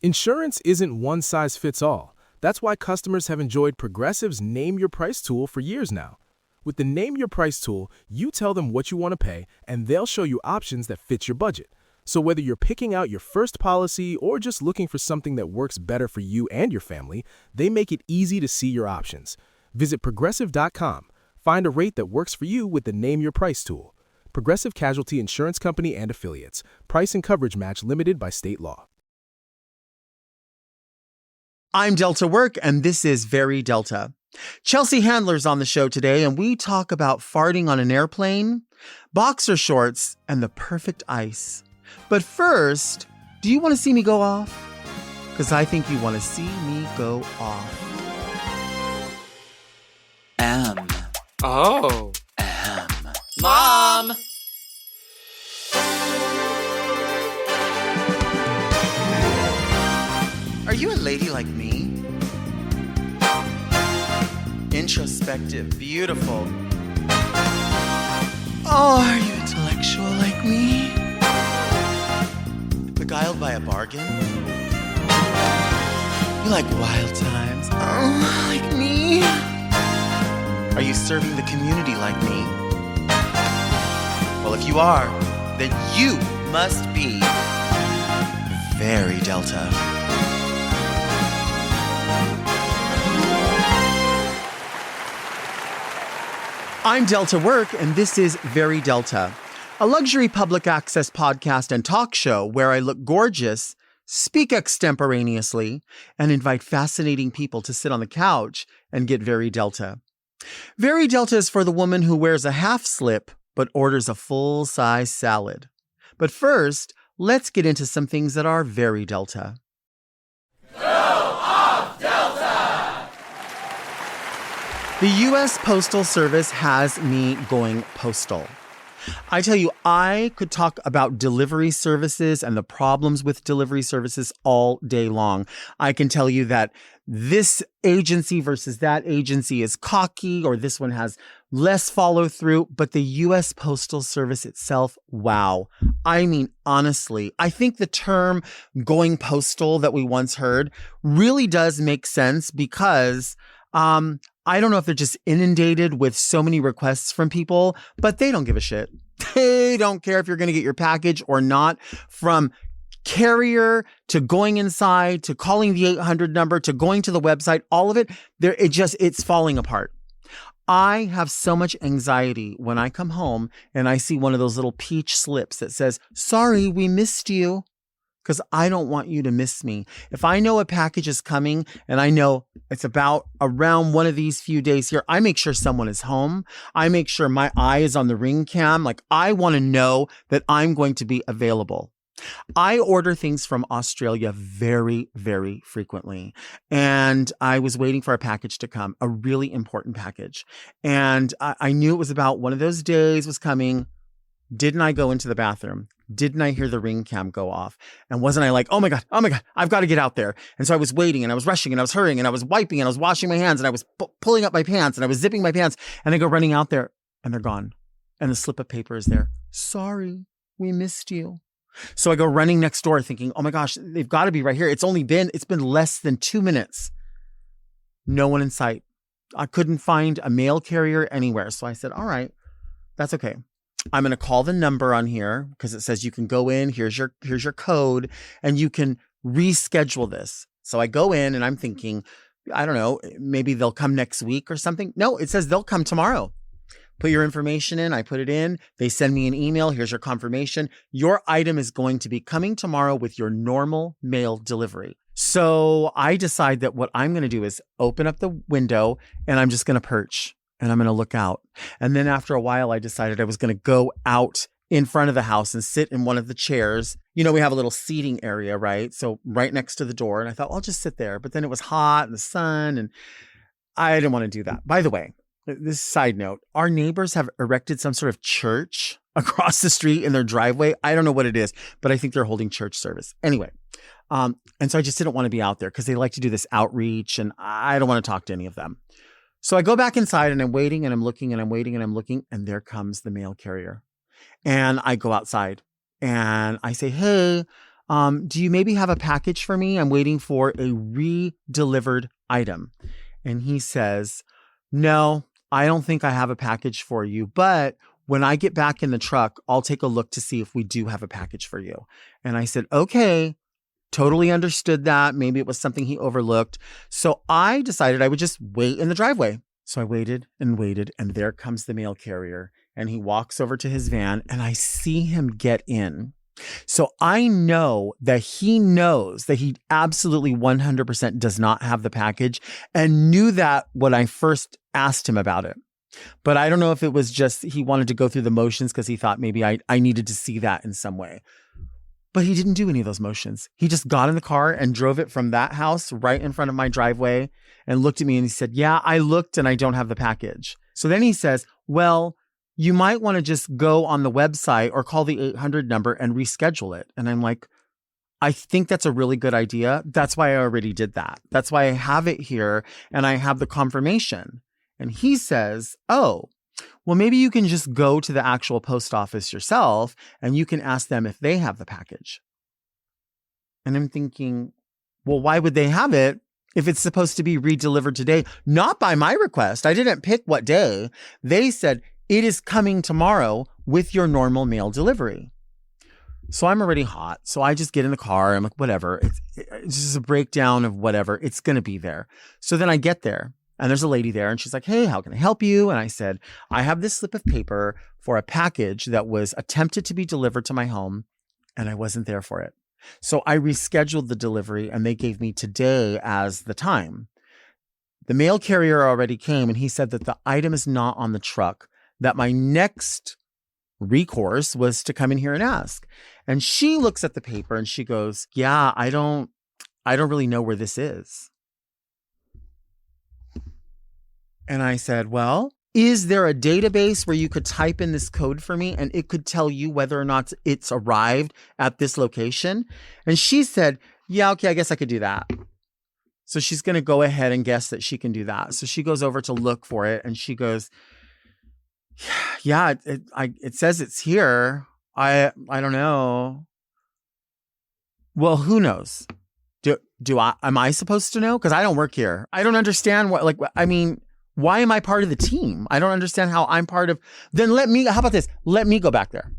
Insurance isn't one size fits all. That's why customers have enjoyed Progressive's Name Your Price tool for years now. With the Name Your Price tool, you tell them what you want to pay, and they'll show you options that fit your budget. So whether you're picking out your first policy or just looking for something that works better for you and your family, they make it easy to see your options. Visit Progressive.com. Find a rate that works for you with the Name Your Price tool. Progressive Casualty Insurance Company and Affiliates. Price and coverage match limited by state law. I'm Delta Work, and this is Very Delta. Chelsea Handler's on the show today, and we talk about farting on an airplane, boxer shorts, and the perfect ice. But first, do you want to see me go off? Because I think you want to see me go off. M. Oh. M. Mom! Are you a lady like me? Introspective, beautiful. Oh, are you intellectual like me? Beguiled by a bargain? You like wild times? Oh, like me? Are you serving the community like me? Well, if you are, then you must be very Delta. I'm Delta Work, and this is Very Delta, a luxury public access podcast and talk show where I look gorgeous, speak extemporaneously, and invite fascinating people to sit on the couch and get very Delta. Very Delta is for the woman who wears a half slip but orders a full-size salad. But first, let's get into some things that are very Delta. The U.S. Postal Service has me going postal. I tell you, I could talk about delivery services and the problems with delivery services all day long. I can tell you that this agency versus that agency is cocky, or this one has less follow through, but the U.S. Postal Service itself, wow. I mean, honestly, I think the term going postal that we once heard really does make sense because, I don't know if they're just inundated with so many requests from people, but they don't give a shit. They don't care if you're going to get your package or not. From carrier to going inside to calling the 800 number to going to the website, all of it, it's falling apart. I have so much anxiety when I come home and I see one of those little peach slips that says, "Sorry, we missed you." Because I don't want you to miss me. If I know a package is coming and I know it's about around one of these few days here, I make sure someone is home. I make sure my eye is on the ring cam. Like, I want to know that I'm going to be available. I order things from Australia very, very frequently. And I was waiting for a package to come, a really important package. And I knew it was about one of those days was coming. Didn't I go into the bathroom? Didn't I hear the ring cam go off? And wasn't I like, oh my God, I've got to get out there. And so I was waiting and I was rushing and I was hurrying and I was wiping and I was washing my hands and I was pulling up my pants and I was zipping my pants, and I go running out there and they're gone. And the slip of paper is there. "Sorry, we missed you." So I go running next door thinking, oh my gosh, they've got to be right here. It's been less than 2 minutes. No one in sight. I couldn't find a mail carrier anywhere. So I said, all right, that's okay. I'm going to call the number on here because it says you can go in, here's your code, and you can reschedule this. So I go in and I'm thinking, I don't know, maybe they'll come next week or something. No, it says they'll come tomorrow. Put your information in. I put it in. They send me an email. Here's your confirmation. Your item is going to be coming tomorrow with your normal mail delivery. So I decide that what I'm going to do is open up the window and I'm just going to perch. And I'm going to look out. And then after a while, I decided I was going to go out in front of the house and sit in one of the chairs. You know, we have a little seating area, right? So right next to the door. And I thought, I'll just sit there. But then it was hot in the sun and I didn't want to do that. By the way, this side note, our neighbors have erected some sort of church across the street in their driveway. I don't know what it is, but I think they're holding church service. Anyway, and so I just didn't want to be out there because they like to do this outreach and I don't want to talk to any of them. So I go back inside and I'm waiting and I'm looking and I'm waiting and I'm looking, and there comes the mail carrier. And I go outside and I say, "Hey, Do you maybe have a package for me? I'm waiting for a re-delivered item. And he says, no, I don't think I have a package for you, but when I get back in the truck, I'll take a look to see if we do have a package for you. And I said, okay, totally understood that. Maybe it was something he overlooked. So I decided I would just wait in the driveway. So I waited, and there comes the mail carrier. And he walks over to his van, and I see him get in. So I know that he knows that he absolutely 100% does not have the package, and knew that when I first asked him about it. But I don't know if it was just he wanted to go through the motions because he thought maybe I needed to see that in some way. But he didn't do any of those motions. He just got in the car and drove it from that house right in front of my driveway and looked at me and he said, yeah, I looked and I don't have the package. So then he says, well, you might want to just go on the website or call the 800 number and reschedule it. And I'm like, I think that's a really good idea. That's why I already did that. That's why I have it here and I have the confirmation. And he says, oh, well, maybe you can just go to the actual post office yourself and you can ask them if they have the package. And I'm thinking, well, why would they have it if it's supposed to be redelivered today? Not by my request. I didn't pick what day. They said it is coming tomorrow with your normal mail delivery. So I'm already hot. So I just get in the car. I'm like, whatever. It's just a breakdown of whatever. It's going to be there. So then I get there. And there's a lady there and she's like, hey, how can I help you? And I said, I have this slip of paper for a package that was attempted to be delivered to my home and I wasn't there for it. So I rescheduled the delivery and they gave me today as the time. The mail carrier already came and he said that the item is not on the truck, that my next recourse was to come in here and ask. And she looks at the paper and she goes, yeah, I don't really know where this is. And I said, well, is there a database where you could type in this code for me and it could tell you whether or not it's arrived at this location? And she said, yeah, okay, I guess I could do that. So she's going to go ahead and guess that she can do that. So she goes over to look for it and she goes, yeah, it says it's here. I don't know. Well, who knows? Am I supposed to know? Because I don't work here. I don't understand why am I part of the team? I don't understand how I'm part of, then how about this? Let me go back there.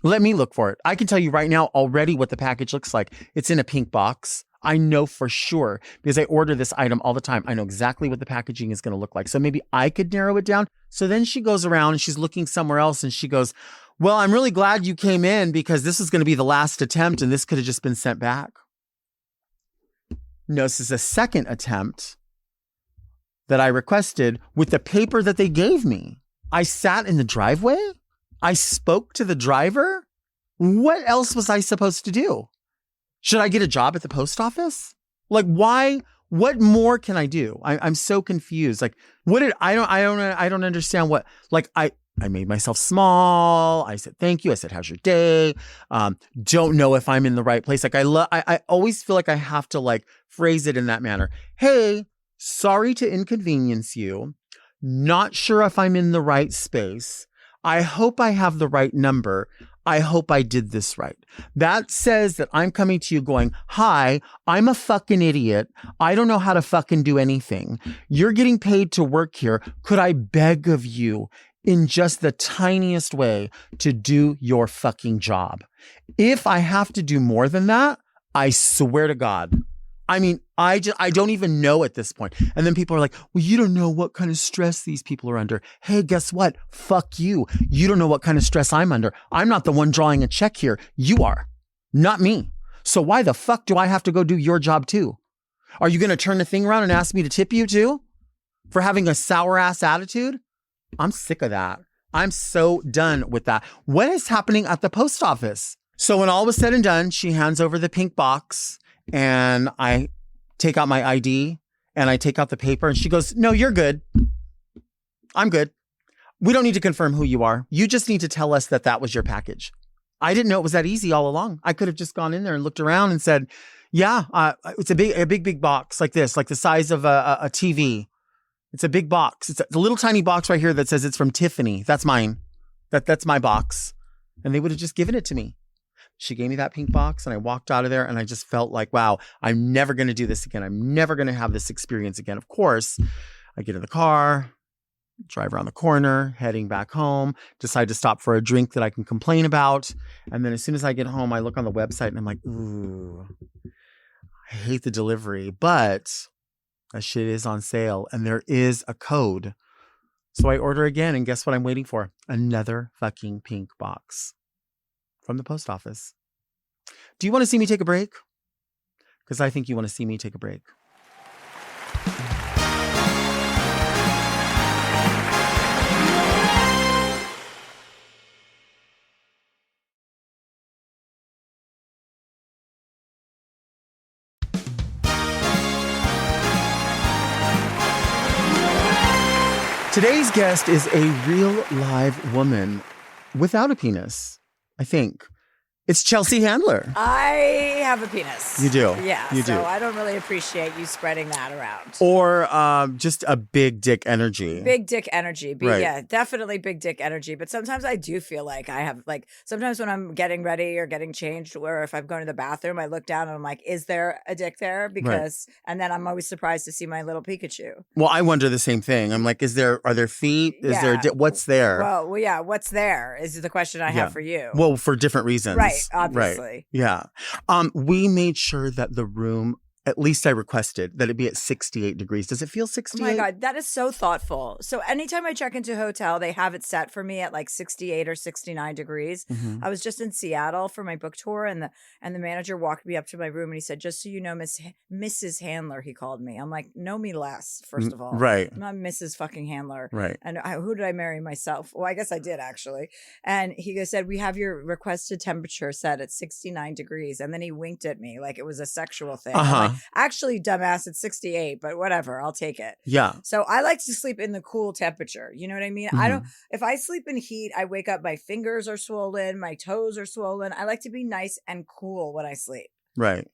Let me look for it. I can tell you right now already what the package looks like. It's in a pink box. I know for sure because I order this item all the time. I know exactly what the packaging is going to look like. So maybe I could narrow it down. So then she goes around and she's looking somewhere else and she goes, well, I'm really glad you came in because this is going to be the last attempt and this could have just been sent back. No, this is a second attempt that I requested with the paper that they gave me. I sat in the driveway. I spoke to the driver. What else was I supposed to do? Should I get a job at the post office? Like, why? What more can I do? I'm so confused. Like, I don't understand what, like, I made myself small. I said, thank you. I said, how's your day? Don't know if I'm in the right place. Like I always feel like I have to like phrase it in that manner. Hey, sorry to inconvenience you. Not sure if I'm in the right space. I hope I have the right number. I hope I did this right. That says that I'm coming to you going, hi, I'm a fucking idiot. I don't know how to fucking do anything. You're getting paid to work here. Could I beg of you in just the tiniest way to do your fucking job? If I have to do more than that, I swear to God. I mean, I don't even know at this point. And then people are like, well, you don't know what kind of stress these people are under. Hey, guess what? Fuck you. You don't know what kind of stress I'm under. I'm not the one drawing a check here. You are, not me. So why the fuck do I have to go do your job too? Are you going to turn the thing around and ask me to tip you too? For having a sour ass attitude? I'm sick of that. I'm so done with that. What is happening at the post office? So when all was said and done, she hands over the pink box. And I take out my ID and I take out the paper and she goes, no, you're good. I'm good. We don't need to confirm who you are. You just need to tell us that that was your package. I didn't know it was that easy all along. I could have just gone in there and looked around and said, yeah, it's a big box like this, like the size of a TV. It's a big box. It's a little tiny box right here that says it's from Tiffany. That's mine. That's my box. And they would have just given it to me. She gave me that pink box and I walked out of there and I just felt like, wow, I'm never going to do this again. I'm never going to have this experience again. Of course, I get in the car, drive around the corner, heading back home, decide to stop for a drink that I can complain about. And then as soon as I get home, I look on the website and I'm like, ooh, I hate the delivery, but that shit is on sale and there is a code. So I order again and guess what I'm waiting for? Another fucking pink box from the post office. Do you want to see me take a break? Because I think you want to see me take a break. Today's guest is a real live woman without a penis, I think. It's Chelsea Handler. I have a penis. You do? Yeah. You do. So I don't really appreciate you spreading that around. Or just a big dick energy. Big dick energy. Right. Yeah, definitely big dick energy. But sometimes I do feel like I have, like, sometimes when I'm getting ready or getting changed, or if I'm going to the bathroom, I look down and I'm like, is there a dick there? Because, and then I'm always surprised to see my little Pikachu. Well, I wonder the same thing. I'm like, are there feet? Is there, what's there? Well, yeah, what's there is the question I have for you. Well, for different reasons. Right, obviously. Right. Yeah. We made sure that the room, at least I requested, that it be at 68 degrees. Does it feel 68? Oh my God, that is so thoughtful. So anytime I check into a hotel, they have it set for me at like 68 or 69 degrees. Mm-hmm. I was just in Seattle for my book tour, and the manager walked me up to my room and he said, "Just so you know, Mrs. Handler," he called me. I'm like, know me less, first of all. Right. I'm not Mrs. fucking Handler. Right. And who did I marry myself? Well, I guess I did actually. And he said, "We have your requested temperature set at 69 degrees." And then he winked at me like it was a sexual thing. I'm like, actually, dumbass, it's 68, but whatever, I'll take it. Yeah. So I like to sleep in the cool temperature. You know what I mean? Mm-hmm. If I sleep in heat, I wake up, my fingers are swollen, my toes are swollen. I like to be nice and cool when I sleep. Right.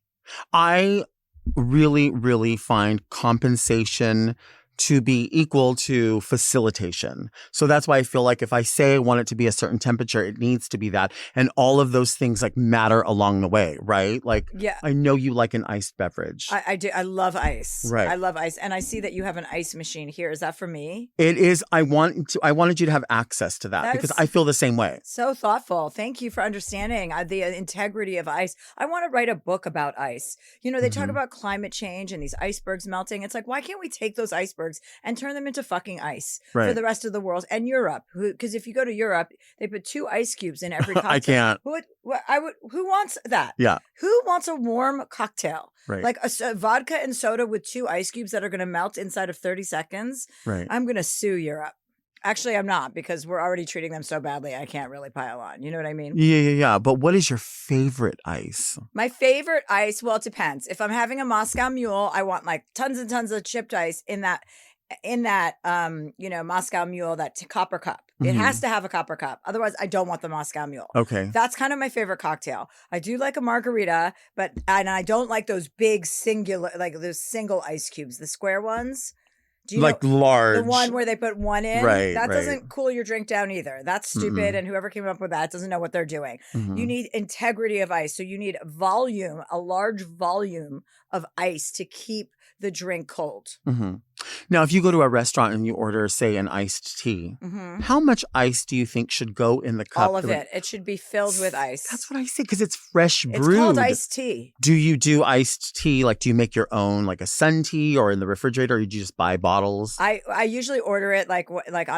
I really, really find compensation to be equal to facilitation. So that's why I feel like if I say I want it to be a certain temperature, it needs to be that. And all of those things like matter along the way, right? Like, yeah. I know you like an iced beverage. I do. I love ice. Right. I love ice. And I see that you have an ice machine here. Is that for me? It is. I wanted you to have access to that because I feel the same way. So thoughtful. Thank you for understanding the integrity of ice. I want to write a book about ice. You know, they talk about climate change and these icebergs melting. It's like, why can't we take those icebergs and turn them into fucking ice for the rest of the world and Europe? Because if you go to Europe, they put 2 ice cubes in every cocktail. I can't. Who wants that? Yeah. Who wants a warm cocktail? Right. Like a vodka and soda with 2 ice cubes that are going to melt inside of 30 seconds. Right. I'm going to sue Europe. Actually, I'm not, because we're already treating them so badly. I can't really pile on. You know what I mean? Yeah. But what is your favorite ice? My favorite ice, well, it depends. If I'm having a Moscow Mule, I want like tons and tons of chipped ice in that Moscow Mule, that copper cup. It has to have a copper cup. Otherwise, I don't want the Moscow Mule. Okay. That's kind of my favorite cocktail. I do like a margarita, and I don't like those big those single ice cubes, the square ones. Do you know large. the one where they put one in? Right. That doesn't cool your drink down either. That's stupid. And whoever came up with that doesn't know what they're doing. You need integrity of ice. So you need volume, a large volume of ice to keep the drink cold. Now, if you go to a restaurant and you order, say, an iced tea, how much ice do you think should go in the cup? All of it. It should be filled with ice. That's what I say, because it's fresh brewed. It's called iced tea. Do you do iced tea? Like, do you make your own, like a sun tea, or in the refrigerator, or do you just buy bottles? I usually order it not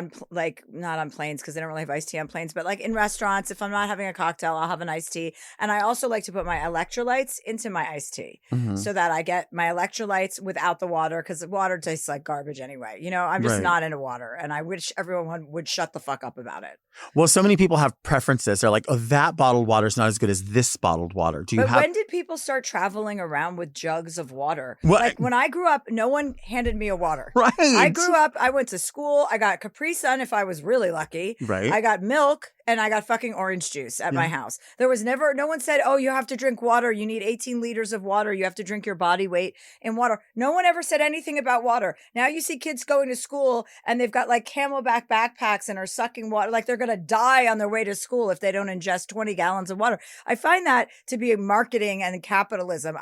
on planes, because they don't really have iced tea on planes, but like in restaurants, if I'm not having a cocktail, I'll have an iced tea. And I also like to put my electrolytes into my iced tea so that I get my electrolytes without the water, because the water tastes like garbage anyway. You know, I'm just not into water, and I wish everyone would shut the fuck up about it. Well, so many people have preferences. They're like, oh, that bottled water is not as good as this bottled water. When did people start traveling around with jugs of water? Well, like when I grew up, no one handed me a water. Right. Right. I grew up, I went to school, I got Capri Sun if I was really lucky. Right. I got milk and I got fucking orange juice at my Yeah. house. There was never, no one said, oh, you have to drink water. You need 18 liters of water. You have to drink your body weight in water. No one ever said anything about water. Now you see kids going to school and they've got like camelback backpacks and are sucking water. Like they're going to die on their way to school if they don't ingest 20 gallons of water. I find that to be marketing and capitalism.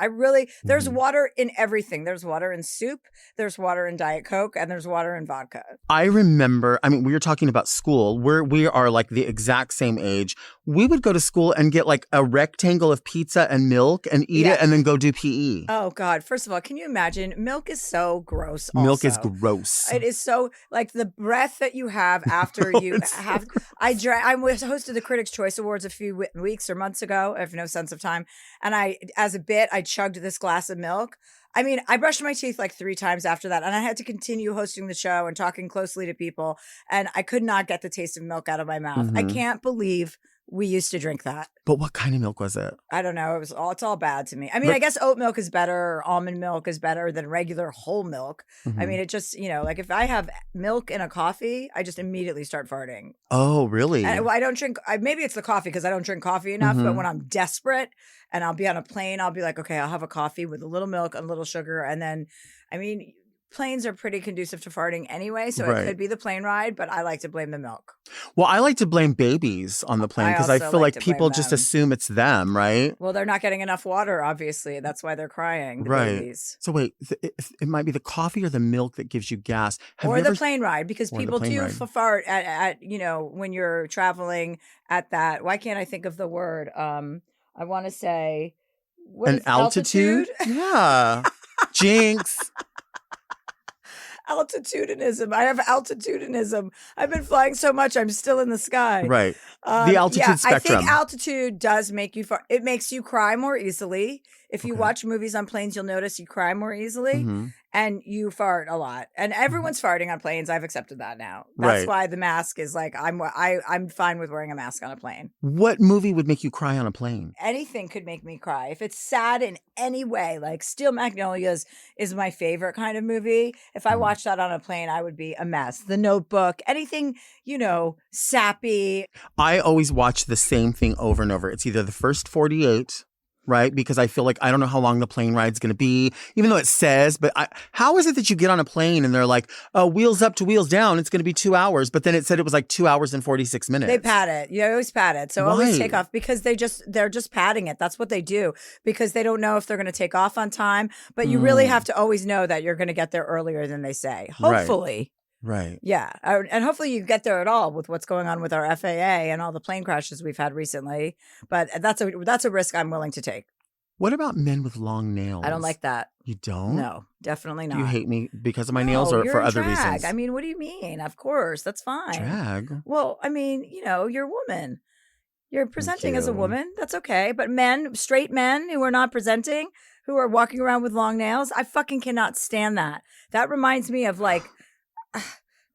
There's water in everything. There's water in soup. There's water in Diet Coke and there's water in vodka. I remember, I mean, we were talking about school. We are like the exact same age. We would go to school and get like a rectangle of pizza and milk and eat it and then go do PE. Oh, God. First of all, can you imagine? Milk is so gross. Milk is also. gross. It is so, like, the breath that you have after you have. I hosted the Critics' Choice Awards a few weeks or months ago. I have no sense of time. And as a bit, I chugged this glass of milk. I mean, I brushed my teeth like 3 times after that, and I had to continue hosting the show and talking closely to people, and I could not get the taste of milk out of my mouth. I can't believe we used to drink that. But what kind of milk was it? I don't know. It's all bad to me. I mean, I guess oat milk is better, or almond milk is better than regular whole milk. I mean, it just, like if I have milk in a coffee, I just immediately start farting. Oh, really? And I don't drink, maybe it's the coffee because I don't drink coffee enough, but when I'm desperate and I'll be on a plane, I'll be like, okay, I'll have a coffee with a little milk and a little sugar. And then, I mean, planes are pretty conducive to farting anyway, so it could be the plane ride, but I like to blame the milk. Well, I like to blame babies on the plane because I feel like people just assume it's them, right? Well, they're not getting enough water, obviously. That's why they're crying, the babies. So wait, it might be the coffee or the milk that gives you gas. Or the plane ride, because people do fart at when you're traveling at that. Why can't I think of the word? I want to say an altitude? Yeah. Jinx. Altitudinism. I have altitudinism. I've been flying so much, I'm still in the sky. Right. The altitude spectrum. I think altitude does make you fart. It makes you cry more easily. If you watch movies on planes, you'll notice you cry more easily and you fart a lot. And everyone's farting on planes. I've accepted that now. That's why the mask is like, I'm fine with wearing a mask on a plane. What movie would make you cry on a plane? Anything could make me cry. If it's sad in any way, like Steel Magnolias is my favorite kind of movie. If I watched that on a plane, I would be a mess. The Notebook, anything, sappy. I always watch the same thing over and over. It's either the first 48, right? Because I feel like I don't know how long the plane ride's going to be, even though it says, but how is it that you get on a plane and they're like, oh, wheels up to wheels down, it's going to be 2 hours. But then it said it was like 2 hours and 46 minutes. They pad it. You always pad it. So always take off because they're just padding it. That's what they do because they don't know if they're going to take off on time. But you really have to always know that you're going to get there earlier than they say. Hopefully. Right. Yeah. And hopefully you get there at all with what's going on with our FAA and all the plane crashes we've had recently. But that's a risk I'm willing to take. What about men with long nails? I don't like that. You don't? No, definitely not. Do you hate me because of my nails or for other reasons? I mean, what do you mean? Of course. That's fine. Drag? Well, I mean, you're a woman. You're presenting as a woman. That's okay. But straight men who are not presenting, who are walking around with long nails, I fucking cannot stand that. That reminds me of like...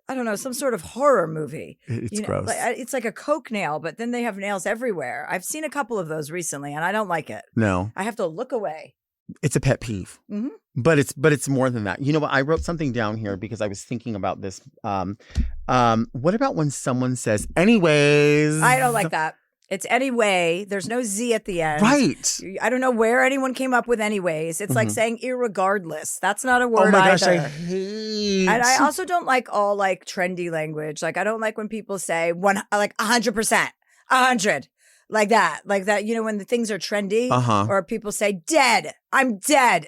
I don't know, some sort of horror movie. It's gross. It's like a Coke nail, but then they have nails everywhere. I've seen a couple of those recently, and I don't like it. No. I have to look away. It's a pet peeve. Mm-hmm. But it's more than that. You know what? I wrote something down here because I was thinking about this. What about when someone says, anyways? I don't like that. It's anyway. There's no Z at the end. Right. I don't know where anyone came up with anyways. It's like saying irregardless. That's not a word either. Oh my gosh, either. I hate. And I also don't like all like trendy language. Like I don't like when people say 100%, 100. Like that, when the things are trendy or people say dead, I'm dead.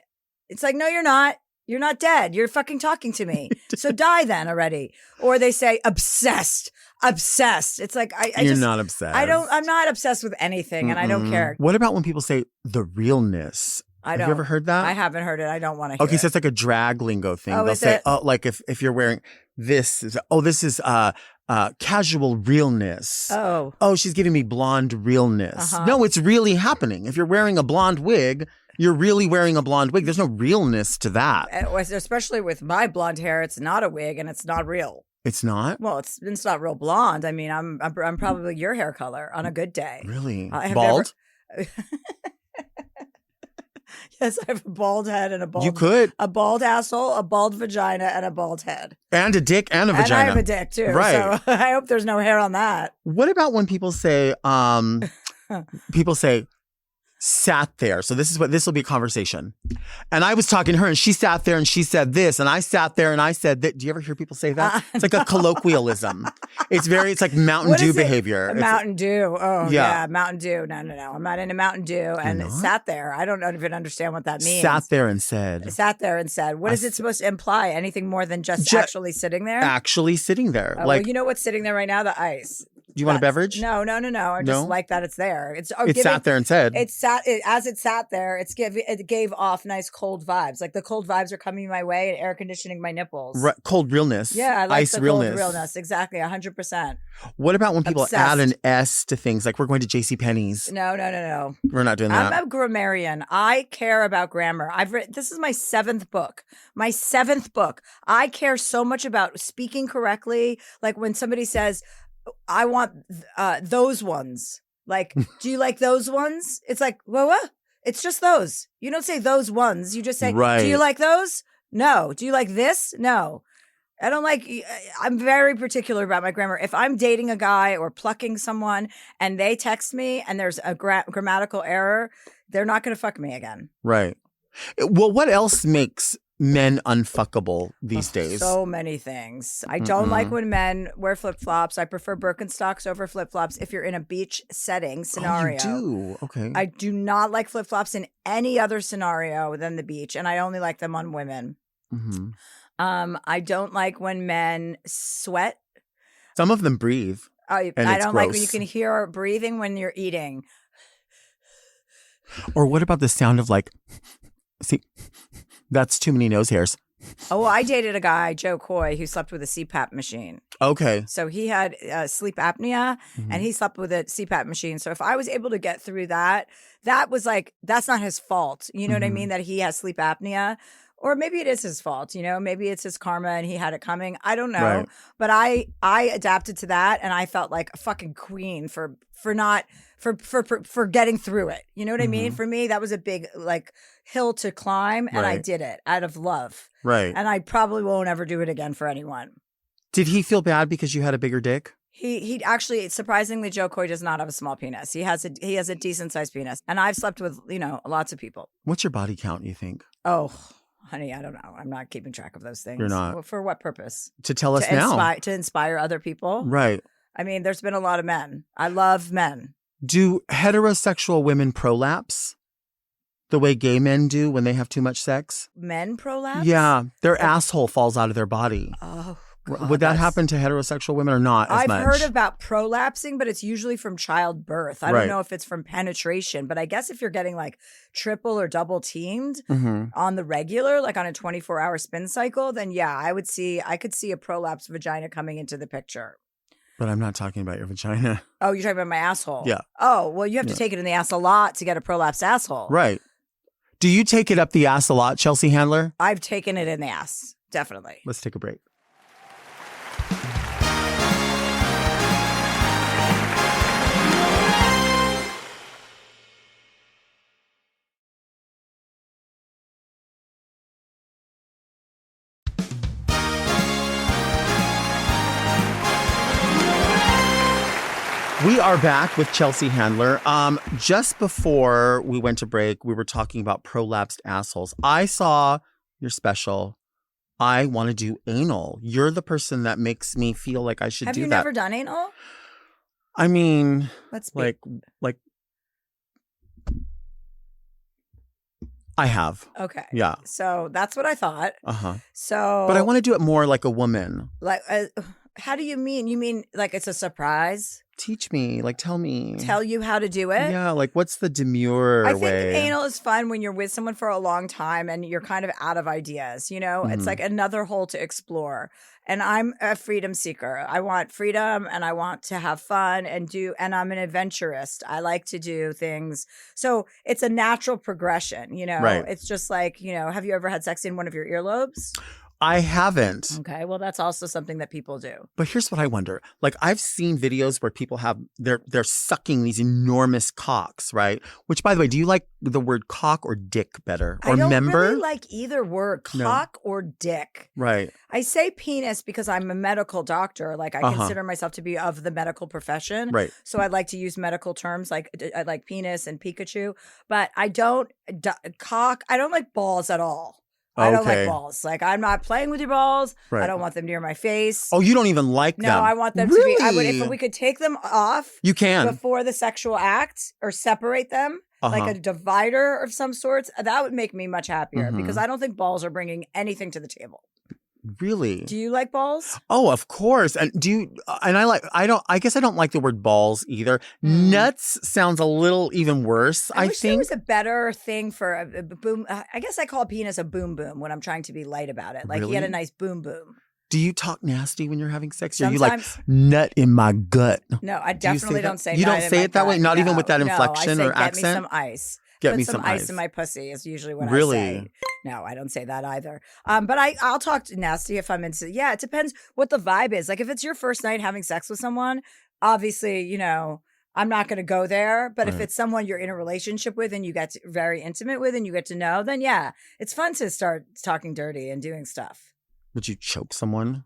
It's like, no, you're not. You're not dead. You're fucking talking to me. So die then already. Or they say obsessed. It's like, You're not obsessed. I'm not obsessed with anything and I don't care. What about when people say the realness? Have you ever heard that? I haven't heard it. I don't want to hear it. Okay, so it's like a drag lingo thing. Oh, They'll say, like if you're wearing this is casual realness. Oh, she's giving me blonde realness. No, it's really happening. If you're wearing a blonde wig, you're really wearing a blonde wig. There's no realness to that. Especially with my blonde hair, it's not a wig and it's not real. It's not? Well, it's not real blonde. I mean, I'm probably your hair color on a good day. Really? Bald? Yes, I have a bald head and You could. a bald asshole, a bald vagina, and a bald head. And a dick and a vagina. And I have a dick too. Right. So I hope there's no hair on that. What about when people say, sat there? So this will be a conversation. And I was talking to her and she sat there and she said this and I sat there and I said that. Do you ever hear people say that? It's like a colloquialism. It's like Mountain Dew behavior. Mountain Dew. Oh, Yeah. yeah. Mountain Dew. No. I'm not into Mountain Dew. And it sat there. I don't even understand what that means. Sat there and said. What is it supposed to imply? Anything more than just actually sitting there? Actually sitting there. Oh, well, you know what's sitting there right now? The ice. Do you want a beverage? No. I just like that it's there. It sat there and said. As it sat there, it gave off nice cold vibes. Like the cold vibes are coming my way and air conditioning my nipples. Cold realness. Yeah, I like ice the realness. cold realness. Exactly, 100%. What about when people Obsessed. add an S to things? Like we're going to JCPenney's. No. We're not doing that. I'm a grammarian. I care about grammar. This is my 7th book. I care so much about speaking correctly. Like when somebody says, I want those ones. Like, do you like those ones? It's like, well, what? It's just those. You don't say those ones. You just say, do you like those? No. Do you like this? No. I don't like, I'm very particular about my grammar. If I'm dating a guy or plucking someone and they text me and there's a grammatical error, they're not going to fuck me again. Right. Well, what else makes men unfuckable these days? So many things. I don't like when men wear flip-flops. I prefer Birkenstocks over flip-flops if you're in a beach setting scenario. Oh, you do? Okay. I do not like flip-flops in any other scenario than the beach, and I only like them on women. Mm-hmm. I don't like when men sweat. Some of them breathe. I don't like when you can hear breathing when you're eating. Or what about the sound of see, that's too many nose hairs. Oh, well, I dated a guy, Joe Coy, who slept with a CPAP machine. Okay. So he had sleep apnea and he slept with a CPAP machine. So if I was able to get through that, that's not his fault. You know what I mean? That he has sleep apnea. Or maybe it is his fault, maybe it's his karma and he had it coming. I don't know. Right. But I adapted to that and I felt like a fucking queen for getting through it. You know what I mean? For me, that was a big hill to climb and I did it out of love. Right. And I probably won't ever do it again for anyone. Did he feel bad because you had a bigger dick? He actually, surprisingly, Joe Coy does not have a small penis. He has a decent sized penis. And I've slept with, lots of people. What's your body count, you think? Oh, honey, I don't know. I'm not keeping track of those things. You're not. For what purpose? To tell us now. To inspire other people. Right. I mean, there's been a lot of men. I love men. Do heterosexual women prolapse the way gay men do when they have too much sex? Men prolapse? Yeah. Their asshole falls out of their body. Oh, God, would that happen to heterosexual women or not as much? I've heard about prolapsing, but it's usually from childbirth. I don't know if it's from penetration, but I guess if you're getting triple or double teamed on the regular, on a 24-hour spin cycle, then yeah, I could see a prolapsed vagina coming into the picture. But I'm not talking about your vagina. Oh, you're talking about my asshole? Yeah. Oh, well, you have to take it in the ass a lot to get a prolapsed asshole. Right. Do you take it up the ass a lot, Chelsea Handler? I've taken it in the ass, definitely. Let's take a break. We are back with Chelsea Handler. Just before we went to break, we were talking about prolapsed assholes. I saw your special. I want to do anal. You're the person that makes me feel like I should do that. Have you never done anal? I mean, let's be. like I have. Okay. Yeah. So that's what I thought. Uh-huh. So, but I want to do it more like a woman. How do you mean? You mean it's a surprise? Teach me, tell me. Tell you how to do it? Yeah, what's the demure way? I think anal is fun when you're with someone for a long time and you're kind of out of ideas, It's like another hole to explore. And I'm a freedom seeker. I want freedom and I want to have fun and I'm an adventurist. I like to do things. So it's a natural progression, Right. It's just have you ever had sex in one of your earlobes? I haven't. Okay, well, that's also something that people do. But here's what I wonder. Like I've seen videos where people have they're sucking these enormous cocks, right? Which by the way, do you like the word cock or dick better? Or I don't member? really like either word, cock or dick. Right. I say penis because I'm a medical doctor. Like I consider myself to be of the medical profession. Right. So I like to use medical terms like I like penis and Pikachu. But I don't cock. I don't like balls at all. I don't like Okay. balls. Like I'm not playing with your balls. Right. I don't want them near my face. Oh, you don't even like them? No, I want them to be. I would if we could take them off. You can. Before the sexual act or separate them. Like a divider of some sorts, that would make me much happier because I don't think balls are bringing anything to the table. Really? Do you like balls? Oh, of course. And do you? And I guess I don't like the word balls either. Nuts sounds a little even worse. I wish there was a better thing for a boom. I guess I call penis a boom boom when I'm trying to be light about it. Like he had a nice boom boom. Do you talk nasty when you're having sex? Or Sometimes. are you like nut in my gut? No, I definitely don't say. You nut don't say it that way, not even with that No, inflection I say, or accent. Get me some ice. Get Put me some ice in my pussy is usually what I say. No, I don't say that either. But I'll talk nasty if I'm into. Yeah, it depends what the vibe is. Like if it's your first night having sex with someone, obviously, you know, I'm not going to go there. But if it's someone you're in a relationship with and you get very intimate with and you get to know, then yeah, it's fun to start talking dirty and doing stuff. Would you choke someone?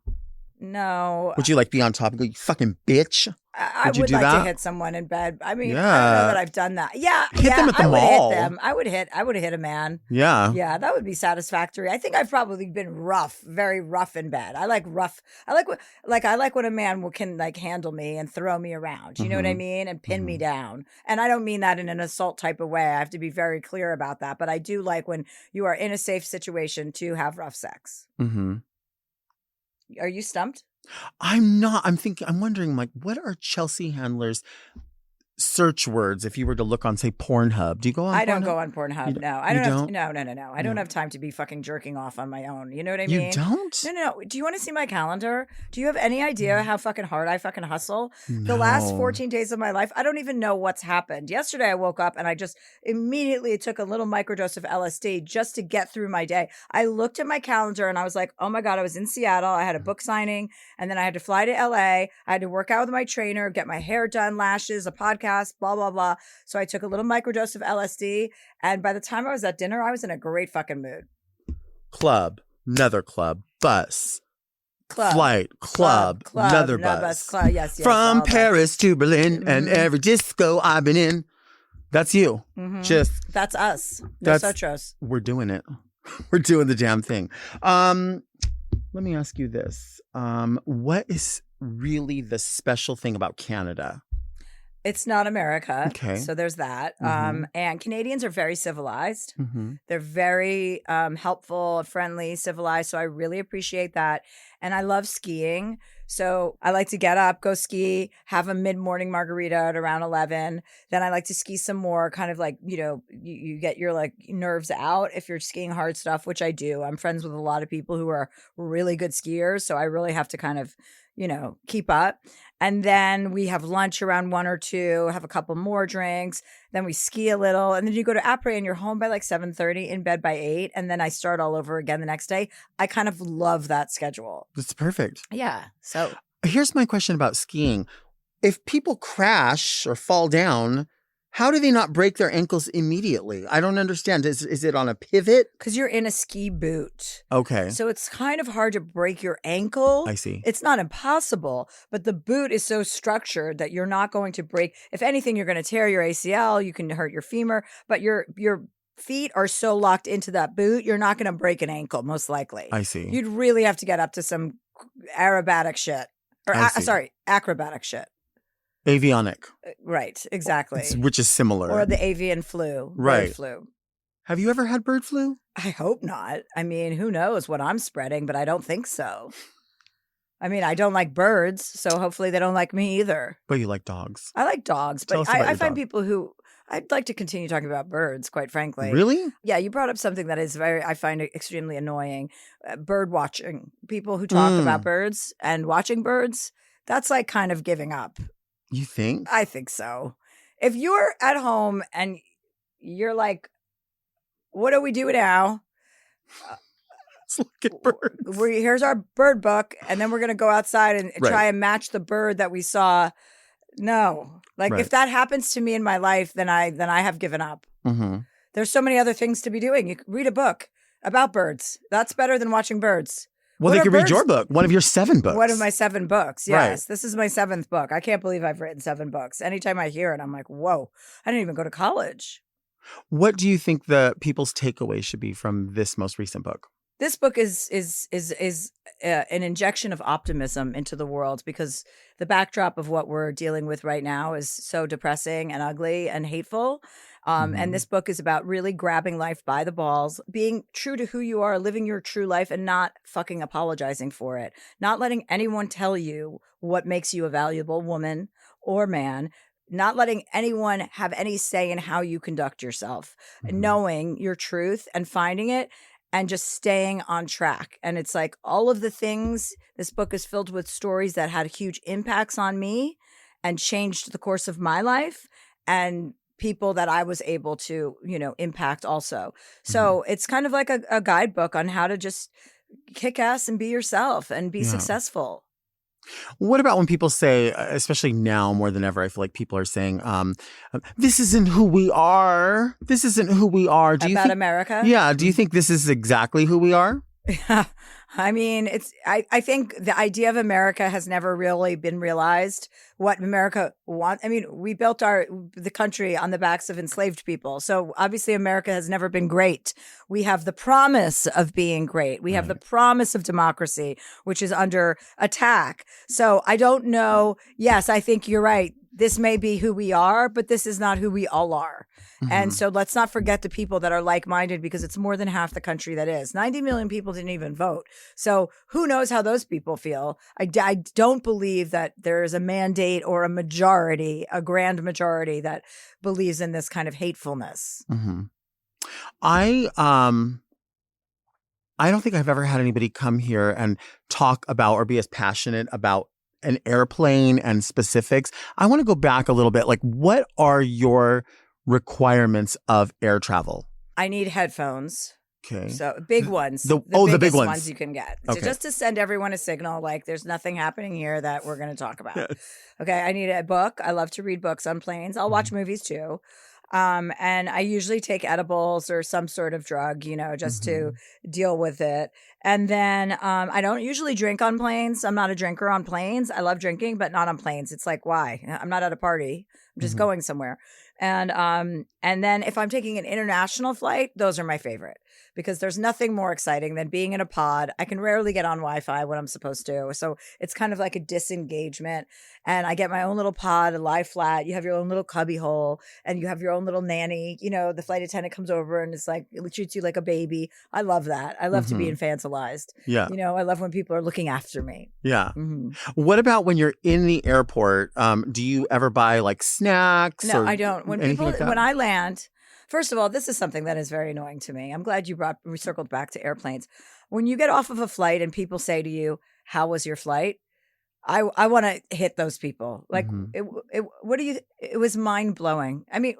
No. Would you like be on top and go, you fucking bitch? I would like to hit someone in bed. I mean, Yeah. I don't know that I've done that. Yeah. Hit them at the I would mall. hit them. I would have hit a man. Yeah. Yeah, that would be satisfactory. I think I've probably been rough, very rough in bed. I like rough. I like when a man can like handle me and throw me around. You know what I mean? And pin me down. And I don't mean that in an assault type of way. I have to be very clear about that. But I do like when you are in a safe situation to have rough sex. Mm-hmm. Are you stumped? I'm not. I'm wondering, like, what are Chelsea Handler's search words if you were to look on, say, Pornhub? Do you go on Pornhub? I don't go on Pornhub. No, I you don't. don't? No. I don't have time to be fucking jerking off on my own. You know what I mean? You don't? No. Do you want to see my calendar? Do you have any idea how fucking hard I fucking hustle? The last No. 14 days of my life, I don't even know what's happened. Yesterday, I woke up and I just immediately took a little microdose of LSD just to get through my day. I looked at my calendar and I was like, oh my God, I was in Seattle. I had a book signing and then I had to fly to LA. I had to work out with my trainer, get my hair done, lashes, a podcast, blah, blah, blah. So I took a little microdose of LSD. And by the time I was at dinner, I was in a great fucking mood. Club, another club, bus, Club. flight, club, another bus. Club. Yes. From all that. Paris to Berlin and every disco I've been in. That's you. Just That's us. That's- Nosotros. we're doing it. We're doing the damn thing. Let me ask you this. What is really the special thing about Canada? It's not America. Okay. So there's that. Mhm. And Canadians are very civilized. Mm-hmm. They're very helpful, friendly, civilized. So I really appreciate that. And I love skiing. So I like to get up, go ski, have a mid-morning margarita at around 11. Then I like to ski some more, kind of like, you know, you get your like nerves out if you're skiing hard stuff, which I do. I'm friends with a lot of people who are really good skiers. So I really have to kind of, you know, keep up. And then we have lunch around 1 or 2, have a couple more drinks. Then we ski a little. And then you go to Après and you're home by like 7:30, in bed by 8. And then I start all over again the next day. I kind of love that schedule. That's perfect. Yeah. So Here's my question about skiing. If people crash or fall down, how do they not break their ankles immediately? I don't understand. Is it on a pivot? because you're in a ski boot. Okay. So it's kind of hard to break your ankle. I see. It's not impossible, but the boot is so structured that you're not going to break. If anything, you're going to tear your ACL, you can hurt your femur, but your feet are so locked into that boot, you're not going to break an ankle, most likely. I see. You'd really have to get up to some aerobatic shit. Or, I see. acrobatic shit. Avionic, Right, exactly. which is similar. Or the avian flu. Bird Right. flu. Have you ever had bird flu? I hope not. I mean, who knows what I'm spreading, but I don't think so. I mean, I don't like birds, so hopefully they don't like me either. But you like dogs. I like dogs, Tell but us about I your find dog. people who I'd like to continue talking about birds, quite frankly. Really? Yeah, you brought up something that is I find it extremely annoying. Bird watching. People who talk about birds and watching birds, that's like kind of giving up. You think? I think so. If you're at home and you're like, what do we do now? Let's look at birds. Here's our bird book, and then we're going to go outside and Right. try and match the bird that we saw. No. Like, Right. if that happens to me in my life, then I have given up. Mm-hmm. There's so many other things to be doing. You could read a book about birds. That's better than watching birds. Well, What they are could read birds? your book, one of your 7 books. One of my 7 books. Right. Yes. This is my 7th book. I can't believe I've written 7 books. Anytime I hear it, I'm like, whoa, I didn't even go to college. What do you think the people's takeaway should be from this most recent book? This book is an injection of optimism into the world, because the backdrop of what we're dealing with right now is so depressing and ugly and hateful. And this book is about really grabbing life by the balls, being true to who you are, living your true life, and not fucking apologizing for it. Not letting anyone tell you what makes you a valuable woman or man. Not letting anyone have any say in how you conduct yourself. Knowing your truth and finding it and just staying on track. And it's like all of the things, this book is filled with stories that had huge impacts on me and changed the course of my life, and people that I was able to, impact also. So it's kind of like a guidebook on how to just kick ass and be yourself and be successful. What about when people say, especially now more than ever, I feel like people are saying, this isn't who we are. This isn't who we are. Do you About think, America? Yeah. Do you think this is exactly who we are? I mean, I think the idea of America has never really been realized. What America wants. I mean, we built the country on the backs of enslaved people. So obviously America has never been great. We have the promise of being great. We have the promise of democracy, which is under attack. So I don't know. Yes, I think you're right. This may be who we are, but this is not who we all are. And so let's not forget the people that are like-minded, because it's more than half the country that is. 90 million people didn't even vote. So who knows how those people feel? I don't believe that there is a mandate or a grand majority that believes in this kind of hatefulness. I don't think I've ever had anybody come here and talk about or be as passionate about an airplane and specifics. I want to go back a little bit. Like, what are your requirements of air travel? I need headphones. Okay. So big ones. The big biggest ones. You can get. Okay. So just to send everyone a signal, like there's nothing happening here that we're going to talk about. Okay. I need a book. I love to read books on planes. I'll watch movies too. And I usually take edibles or some sort of drug, just to deal with it. And then I don't usually drink on planes. I'm not a drinker on planes. I love drinking, but not on planes. It's like, why? I'm not at a party. I'm just going somewhere. And then if I'm taking an international flight, those are my favorite, because there's nothing more exciting than being in a pod. I can rarely get on Wi-Fi when I'm supposed to. So it's kind of like a disengagement. And I get my own little pod, a lie flat. You have your own little cubby hole, and you have your own little nanny. The flight attendant comes over and it's like, it treats you like a baby. I love that. I love to be infantilized. Yeah. I love when people are looking after me. Yeah. What about when you're in the airport? Do you ever buy like snacks? No, or I don't. When anything like that? when I land, first of all, this is something that is very annoying to me. I'm glad we circled back to airplanes. When you get off of a flight and people say to you, "How was your flight?" I want to hit those people. Like, it was mind blowing. I mean,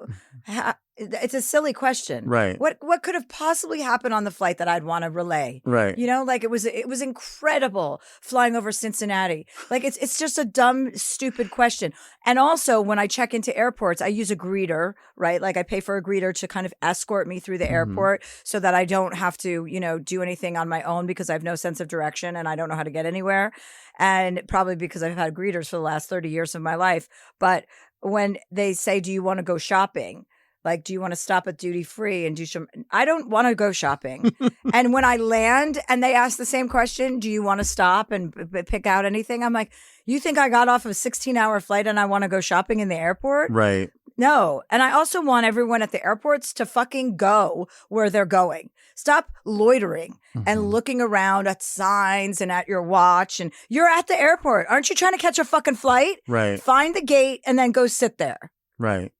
it's a silly question. Right. What could have possibly happened on the flight that I'd want to relay? Right. Like it was incredible flying over Cincinnati. Like it's just a dumb, stupid question. And also when I check into airports, I use a greeter, right? Like I pay for a greeter to kind of escort me through the airport so that I don't have to, do anything on my own, because I have no sense of direction and I don't know how to get anywhere. And probably because I've had greeters for the last 30 years of my life. But when they say, do you want to go shopping? Like, do you want to stop at duty free and do some? I don't want to go shopping. And when I land and they ask the same question, do you want to stop and pick out anything? I'm like, you think I got off a 16-hour flight and I want to go shopping in the airport? Right. No. And I also want everyone at the airports to fucking go where they're going. Stop loitering and looking around at signs and at your watch. And you're at the airport. Aren't you trying to catch a fucking flight? Right. Find the gate and then go sit there. Right.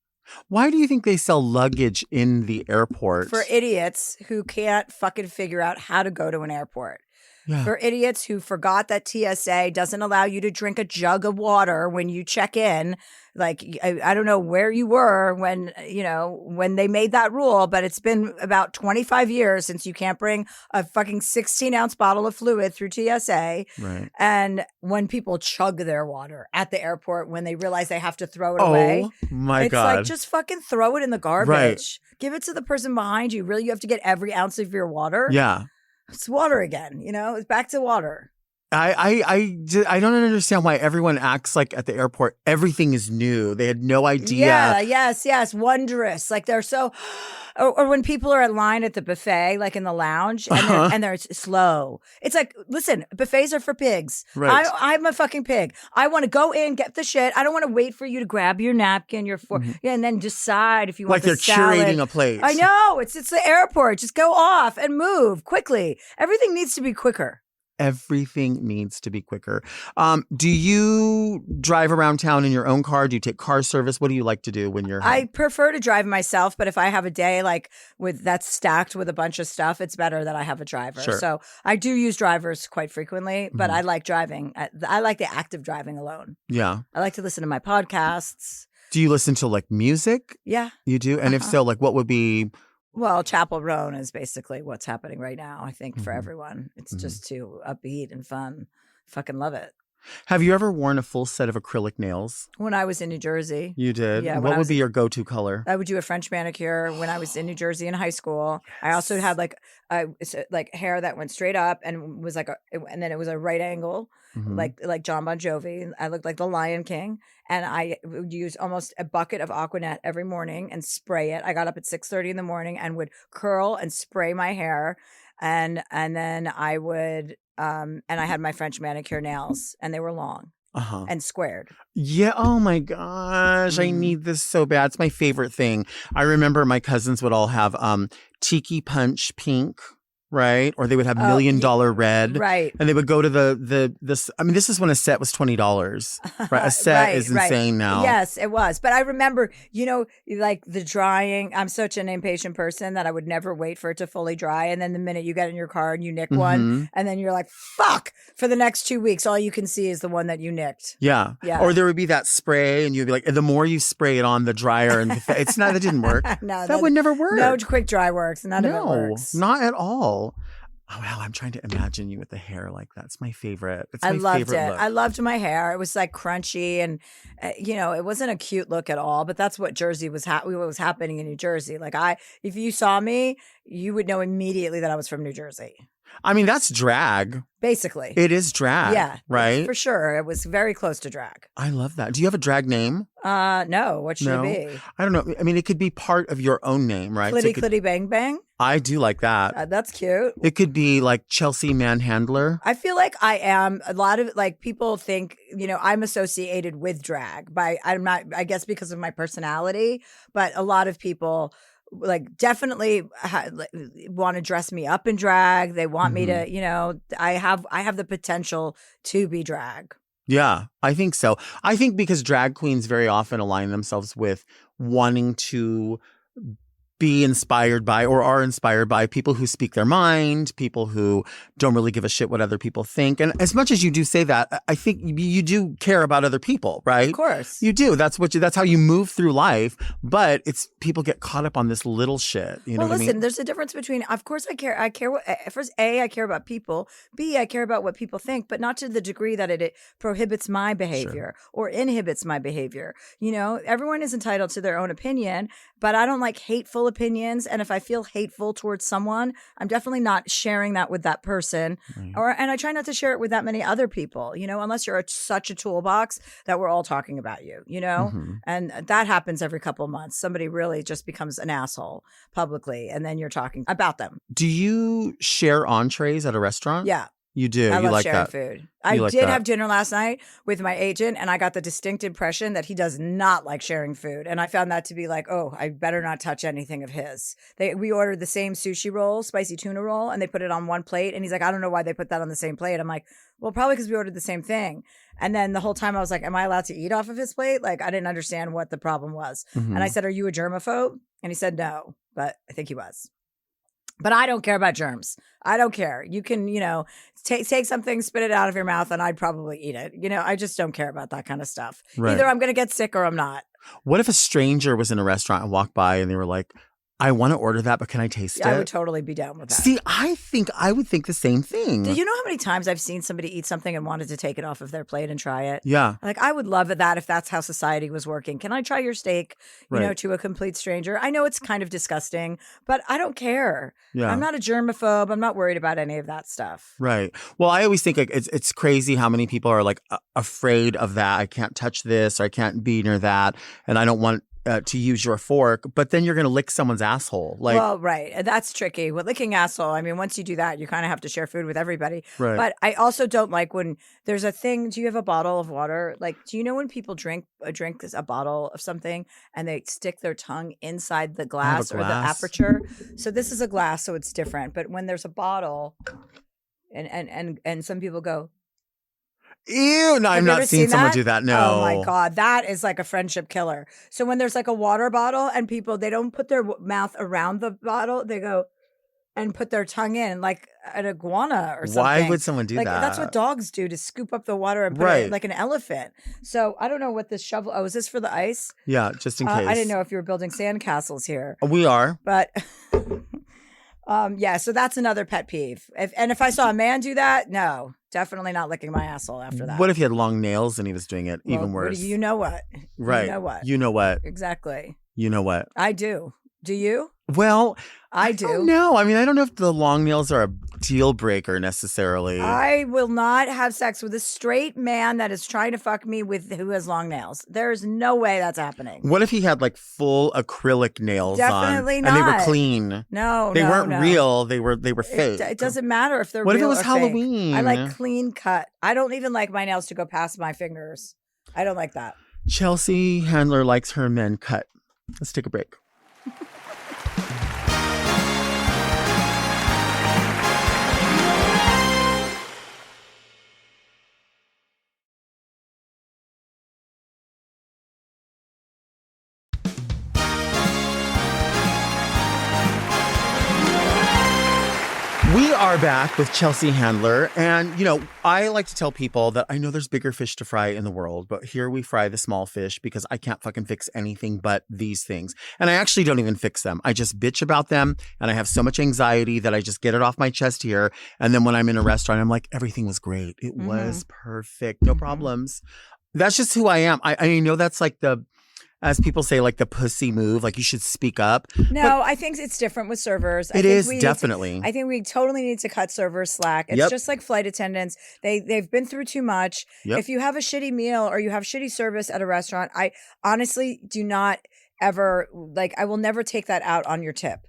Why do you think they sell luggage in the airport? For idiots who can't fucking figure out how to go to an airport. Yeah. For idiots who forgot that TSA doesn't allow you to drink a jug of water when you check in. Like, I don't know where you were when, when they made that rule, but it's been about 25 years since you can't bring a fucking 16-ounce bottle of fluid through TSA. Right. And when people chug their water at the airport when they realize they have to throw it away. Oh my It's God. like, just fucking throw it in the garbage. Right. Give it to the person behind you. Really, you have to get every ounce of your water? Yeah. It's water again, it's back to water. I don't understand why everyone acts like at the airport everything is new. They had no idea. Yeah, yes, wondrous. Like they're so, or when people are in line at the buffet, like in the lounge, and they're slow. It's like, listen, buffets are for pigs. Right. I'm a fucking pig. I want to go in, get the shit. I don't want to wait for you to grab your napkin, your fork, and then decide if you want Like they're the salad. curating a plate. I know. It's the airport. Just go off and move quickly. Everything needs to be quicker. Everything needs to be quicker. Do you drive around town in your own car? Do you take car service? What do you like to do when you're home? I prefer to drive myself, but if I have a day like that's stacked with a bunch of stuff, it's better that I have a driver. Sure. So I do use drivers quite frequently, but I like driving. I like the act of driving alone. Yeah. I like to listen to my podcasts. Do you listen to like music? Yeah. You do? And if so, like what would be... Well, Chapel Roan is basically what's happening right now, I think, for everyone. It's just too upbeat and fun. Fucking love it. Have you ever worn a full set of acrylic nails? When I was in New Jersey. You did? Yeah, when What I would was- be your go-to color? I would do a French manicure when I was in New Jersey in high school. I also had like hair that went straight up and was and then it was a right angle, like John Bon Jovi. I looked like the Lion King, and I would use almost a bucket of Aquanet every morning and spray it. I got up at 6:30 in the morning and would curl and spray my hair, and then I would and I had my French manicure nails, and they were long and squared. Yeah. Oh my gosh. I need this so bad. It's my favorite thing. I remember my cousins would all have Tiki Punch pink, right? Or they would have $1 Million red. Right. And they would go to this is when a set was $20. Right. A set is insane now. Yes, it was. But I remember, like the drying. I'm such an impatient person that I would never wait for it to fully dry. And then the minute you get in your car and you nick one, and then you're like, fuck, for the next 2 weeks, all you can see is the one that you nicked. Yeah. Yeah. Or there would be that spray and you'd be like, the more you spray it on the dryer and it's not, that didn't work. No, that would never work. No quick dry works. None of it works. Not at all. Oh, wow. I'm trying to imagine you with the hair like that. It's my favorite. It's my I loved favorite it. look. I loved my hair. It was like crunchy and, it wasn't a cute look at all, but that's what Jersey was what was happening in New Jersey. Like if you saw me, you would know immediately that I was from New Jersey. I mean, that's drag. Basically. It is drag. Yeah. Right? For sure. It was very close to drag. I love that. Do you have a drag name? No. What should No? it be? I don't know. I mean, it could be part of your own name, right? Clitty Clitty Bang Bang? I do like that. That's cute. It could be like Chelsea Manhandler. I feel like I am a lot of like people think, I'm associated with drag I'm not, I guess because of my personality, but a lot of people like definitely want to dress me up in drag. They want me to, I have the potential to be drag. Yeah, I think so. I think because drag queens very often align themselves with wanting to be inspired by or are inspired by people who speak their mind, people who don't really give a shit what other people think. And as much as you do say that, I think you do care about other people, right? Of course. You do. That's how you move through life. But it's people get caught up on this little shit. You know well, what listen, I mean? there's a difference between, of course I care what, first, A, I care about people. B, I care about what people think, but not to the degree that it prohibits my behavior or inhibits my behavior. Everyone is entitled to their own opinion, but I don't like hateful opinions. And if I feel hateful towards someone, I'm definitely not sharing that with that person. Right. And I try not to share it with that many other people, unless you're such a toolbox that we're all talking about you, and that happens every couple of months. Somebody really just becomes an asshole publicly. And then you're talking about them. Do you share entrees at a restaurant? Yeah. You do. I You love like sharing that. food. I like did that. have dinner last night with my agent, and I got the distinct impression that he does not like sharing food. And I found that to be like, oh, I better not touch anything of his. We ordered the same sushi roll, spicy tuna roll, and they put it on one plate. And he's like, I don't know why they put that on the same plate. I'm like, well, probably because we ordered the same thing. And then the whole time I was like, am I allowed to eat off of his plate? Like, I didn't understand what the problem was. And I said, are you a germaphobe? And he said no, but I think he was. But I don't care about germs. I don't care. You can, take something, spit it out of your mouth, and I'd probably eat it. I just don't care about that kind of stuff. Right. Either I'm going to get sick or I'm not. What if a stranger was in a restaurant and walked by and they were like, I want to order that, but can I taste it? I would totally be down with that. See, I would think the same thing. Do you know how many times I've seen somebody eat something and wanted to take it off of their plate and try it? Yeah. Like, I would love that if that's how society was working. Can I try your steak, to a complete stranger? I know it's kind of disgusting, but I don't care. Yeah. I'm not a germaphobe. I'm not worried about any of that stuff. Right. Well, I always think like it's crazy how many people are like afraid of that. I can't touch this or I can't be near that. And I don't want to use your fork, but then you're going to lick someone's asshole. Like, well, right. And that's tricky. With licking asshole, I mean, once you do that, you kind of have to share food with everybody. Right. But I also don't like when there's a thing. Do you have a bottle of water? Like, do you know when people drink a bottle of something and they stick their tongue inside the glass or the aperture? So this is a glass, so it's different. But when there's a bottle and some people go, ew, no, I've not seen someone do that. No. Oh my God. That is like a friendship killer. So when there's like a water bottle and people, they don't put their mouth around the bottle, they go and put their tongue in like an iguana or something. Why would someone do that? That's what dogs do, to scoop up the water and put it like an elephant. So I don't know what this shovel, is this for the ice? Yeah, just in case. I didn't know if you were building sandcastles here. We are. But so that's another pet peeve. If I saw a man do that, no, definitely not licking my asshole after that. What if he had long nails and he was doing it? Even worse. You know what? Right. You know what? You know what? Exactly. You know what? I do. Do you? Well, I do. No, I mean, I don't know if the long nails are a deal breaker necessarily. I will not have sex with a straight man that is trying to fuck me who has long nails. There's no way that's happening. What if he had like full acrylic nails Definitely on? not. And they were clean. No, they weren't no. real. They were fake. It doesn't matter if they're what real if it was or Halloween? fake. I like clean cut. I don't even like my nails to go past my fingers. I don't like that. Chelsea Handler likes her men cut. Let's take a break. We are back with Chelsea Handler. And, I like to tell people that I know there's bigger fish to fry in the world, but here we fry the small fish because I can't fucking fix anything but these things. And I actually don't even fix them. I just bitch about them. And I have so much anxiety that I just get it off my chest here. And then when I'm in a restaurant, I'm like, everything was great. It was perfect. No problems. That's just who I am. I know that's like as people say, like the pussy move, like you should speak up. No, I think it's different with servers. It is definitely. I think we totally need to cut servers slack. It's just like flight attendants. They've been through too much. Yep. If you have a shitty meal or you have shitty service at a restaurant, I honestly do not ever, I will never take that out on your tip.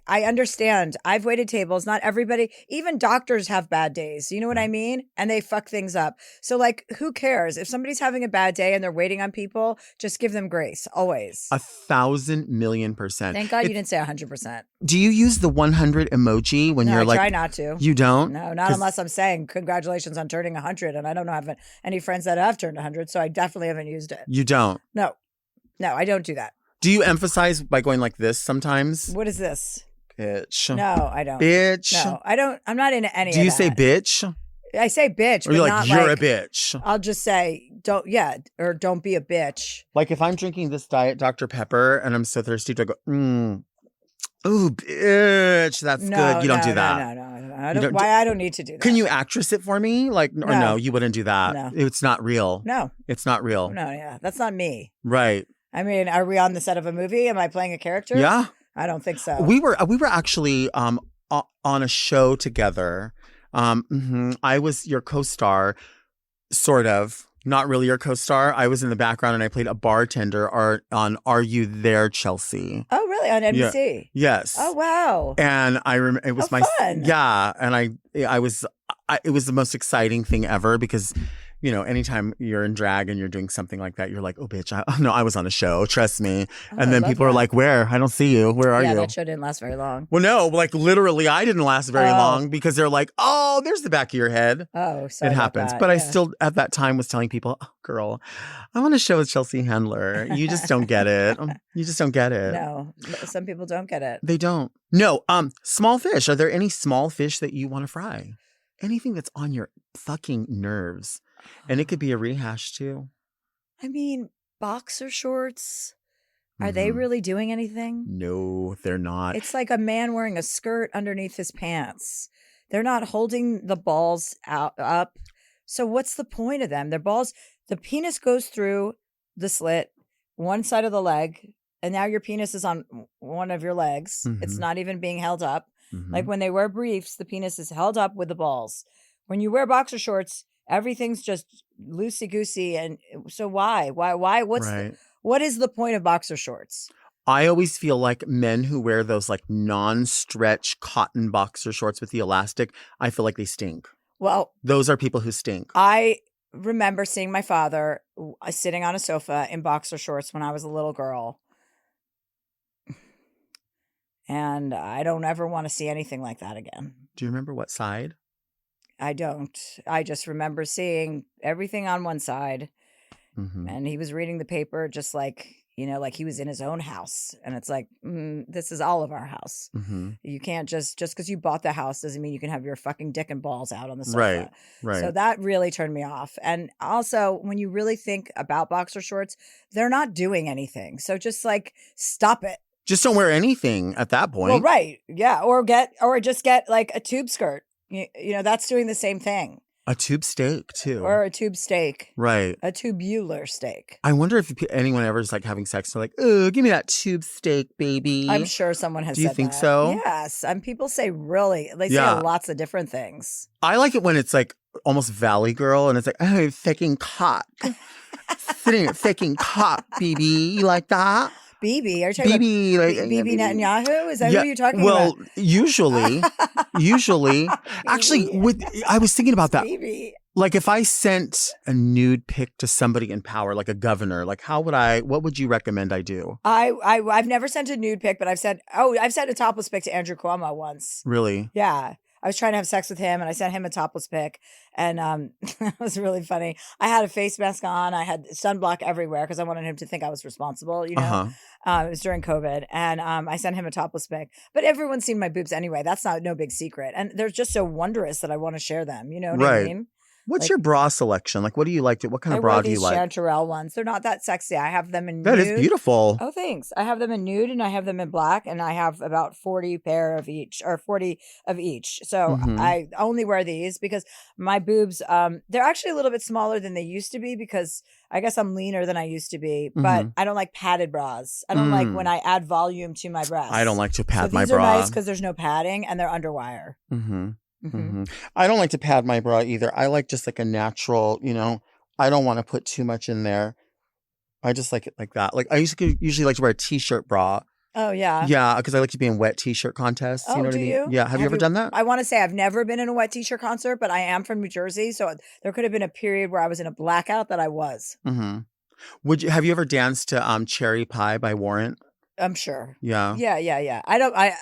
I understand. I've waited tables. Not everybody, even doctors have bad days. You know what I mean? And they fuck things up. So who cares? If somebody's having a bad day and they're waiting on people, just give them grace. Always. 1,000,000,000%. Thank God you didn't say 100%. Do you use the 100 emoji when you're I try not to. You don't? No, not unless I'm saying congratulations on turning 100. And I don't have any friends that have turned 100. So I definitely haven't used it. You don't? No, I don't do that. Do you emphasize by going like this sometimes? What is this? Bitch. No, I don't. Bitch. No, I don't. I'm not into any of that. Do you say bitch? I say bitch, or but you're not you're a bitch. I'll just say don't be a bitch. Like if I'm drinking this Diet Dr. Pepper and I'm so thirsty, do I go, ooh, bitch, that's good. You don't do that. No. I don't need to do that. Can you actress it for me? No, you wouldn't do that. No. It's not real. No. It's not real. No, yeah. That's not me. Right. I mean, are we on the set of a movie? Am I playing a character? Yeah. I don't think so. We were actually on a show together. I was your co-star, sort of. Not really your co-star. I was in the background and I played a bartender on Are You There, Chelsea? Oh, really? On NBC? Yeah. Yes. Oh, wow. And I remember it was fun. Yeah. And it was the most exciting thing ever because you know, anytime you're in drag and you're doing something like that, you're like, oh, bitch, I was on a show. Trust me. Oh, and I then love people are that. like, where? I don't see you. Where are Yeah, you? that show didn't last very long. Well, no, like literally, I didn't last very Oh. long because they're like, oh, there's the back of your head. Oh, sorry It about happens. that. But I Yeah. still, at that time, was telling people, oh, girl, I'm on a show with Chelsea Handler. You just don't get it. You just don't get it. No, some people don't get it. They don't. No, small fish. Are there any small fish that you want to fry? Anything that's on your fucking nerves. And it could be a rehash too. I mean, boxer shorts. Are they Mhm. really doing anything? No, they're not. It's like a man wearing a skirt underneath his pants. They're not holding the balls up. So what's the point of them? Their balls, the penis goes through the slit, one side of the leg, and now your penis is on one of your legs. It's Mhm. not even being held up. Mhm. Like when they wear briefs, the penis is held up with the balls. When you wear boxer shorts, everything's just loosey-goosey. And so why? Right. What is the point of boxer shorts? I always feel like men who wear those like non-stretch cotton boxer shorts with the elastic, I feel like they stink. Well, Those are people who stink. I remember seeing my father sitting on a sofa in boxer shorts when I was a little girl. And I don't ever want to see anything like that again. Do you remember what side? I don't. I just remember seeing everything on one side. Mhm. And he was reading the paper just like, you know, like he was in his own house. And it's like, this is all of our house. Mhm. You can't just because you bought the house doesn't mean you can have your fucking dick and balls out on the sofa. Right. Right. So that really turned me off. And also, when you really think about boxer shorts, they're not doing anything. So just like stop it. Just don't wear anything at that point. Well, right. Yeah. Or just get like a tube skirt. You know, that's doing the same thing. A tube steak too. Or a tube steak. Right. A tubular steak. I wonder if anyone ever is like having sex. They're like, oh, give me that tube steak, baby. I'm sure someone has Do you said think that. so? Yes. And people say they Yeah. say lots of different things. I like it when it's like almost Valley Girl and it's like, oh, fucking cock. Sitting at fucking cock, baby. You like that? BB, are you talking BB, about like BB Netanyahu? Is that yeah, who you're talking well, about? usually, actually, I was thinking about that. BB. Like, if I sent a nude pic to somebody in power, like a governor, like what would you recommend I do? I've never sent a nude pic, but I've sent a topless pic to Andrew Cuomo once. Really? Yeah. I was trying to have sex with him and I sent him a topless pic and it was really funny. I had a face mask on. I had sunblock everywhere because I wanted him to think I was responsible, you know. Uh-huh. It was during COVID and I sent him a topless pic. But everyone's seen my boobs anyway. That's no big secret. And they're just so wondrous that I want to share them. You know what I mean? What's Like- your bra selection? Like, what do you like? What kind of bra wear do you these like? chanterelle ones. They're not that sexy. I have them in That nude. is beautiful. Oh, thanks. I have them in nude and I have them in black and I have about 40 pair of each or 40 of each. So Mhm. I only wear these because my boobs, they're actually a little bit smaller than they used to be because I guess I'm leaner than I used to be, but Mhm. I don't like padded bras. I don't like when I add volume to my breasts. I don't like to So pad my these are bra. nice because there's no padding and they're underwire. Mm-hmm. Mhm. Mm-hmm. I don't like to pad my bra either. I like just like a natural, you know, I don't want to put too much in there. I just like it like that. Like I usually like to wear a t-shirt bra. Oh, yeah. Yeah, because I like to be in wet t-shirt contests. Oh, You know what do I mean? you? Yeah. Have you ever done that? I want to say I've never been in a wet t-shirt concert, but I am from New Jersey. So there could have been a period where I was in a blackout that I was. Mm-hmm. Have you ever danced to Cherry Pie by Warrant? I'm sure. Yeah. Yeah.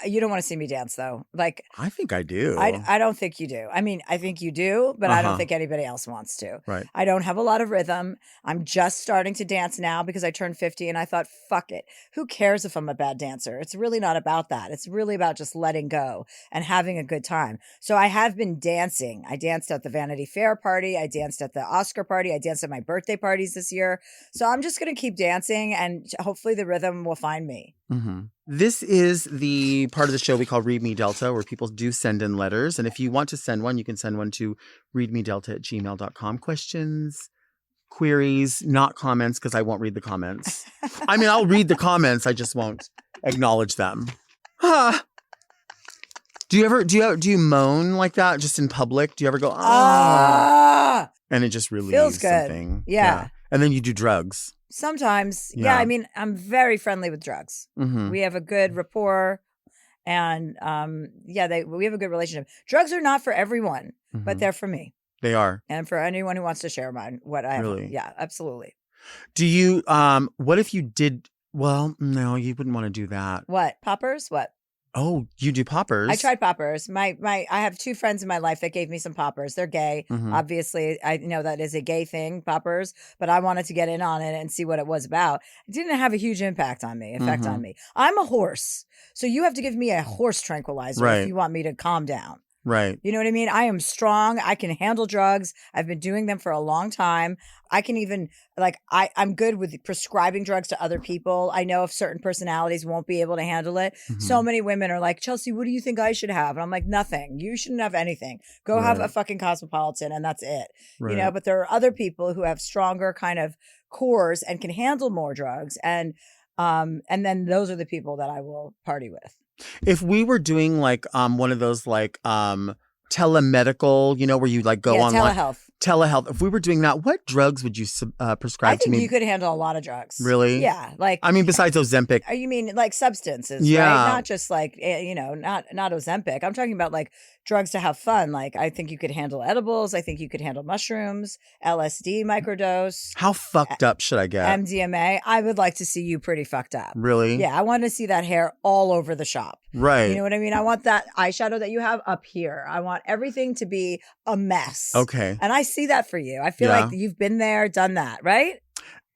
You don't want to see me dance though. Like, I think I do. I don't think you do. I mean, I think you do, but I don't Uh-huh. think anybody else wants to. Right. I don't have a lot of rhythm. I'm just starting to dance now because I turned 50 and I thought, fuck it. Who cares if I'm a bad dancer? It's really not about that. It's really about just letting go and having a good time. So I have been dancing. I danced at the Vanity Fair party. I danced at the Oscar party. I danced at my birthday parties this year. So I'm just going to keep dancing and hopefully the rhythm will find me. Mm-hmm. This is the part of the show we call Read Me Delta, where people do send in letters. And if you want to send one, you can send one to readmedelta@gmail.com. Questions, queries, not comments, because I won't read the comments. I mean, I'll read the comments. I just won't acknowledge them. Huh. Do you moan like that just in public? Do you ever go, Ah, and it just relieves feels good. something? Yeah. And then you do drugs. sometimes. Yeah. Yeah. I mean, I'm very friendly with drugs. Mm-hmm. We have a good rapport and we have a good relationship. Drugs are not for everyone, but they're for me. They are. And for anyone who wants to share mine, what I have. Really? Yeah, absolutely. Do you, what if you did, well, no, you wouldn't want to do that. What? Poppers? What? Oh, you do poppers? I tried poppers. I have 2 friends in my life that gave me some poppers. They're gay. Mhm. Obviously, I know that is a gay thing, poppers, but I wanted to get in on it and see what it was about. It didn't have a huge effect on me. I'm a horse. So you have to give me a horse tranquilizer Right. if you want me to calm down. Right. You know what I mean? I am strong. I can handle drugs. I've been doing them for a long time. I can even I'm good with prescribing drugs to other people. I know if certain personalities won't be able to handle it. Mhm. So many women are like, Chelsea, what do you think I should have? And I'm like, nothing. You shouldn't have anything. Go have a Right. fucking Cosmopolitan and that's it. Right. You know, but there are other people who have stronger kind of cores and can handle more drugs. And then those are the people that I will party with. If we were doing like one of those like telemedical, you know, where you like go online. Telehealth. If we were doing that, what drugs would you prescribe I to think me? you could handle a lot of drugs. Really? Yeah. Like, I mean, besides Ozempic. you mean like substances, Yeah. right? Not just like, not Ozempic. I'm talking about like drugs to have fun. Like, I think you could handle edibles. I think you could handle mushrooms, LSD microdose, How fucked up should I get? MDMA. I would like to see you pretty fucked up. Really? Yeah. I want to see that hair all over the shop. Right. You know what I mean? I want that eyeshadow that you have up here. I want everything to be a mess. Okay. And I see that for you. I feel Yeah. like you've been there, done that, right?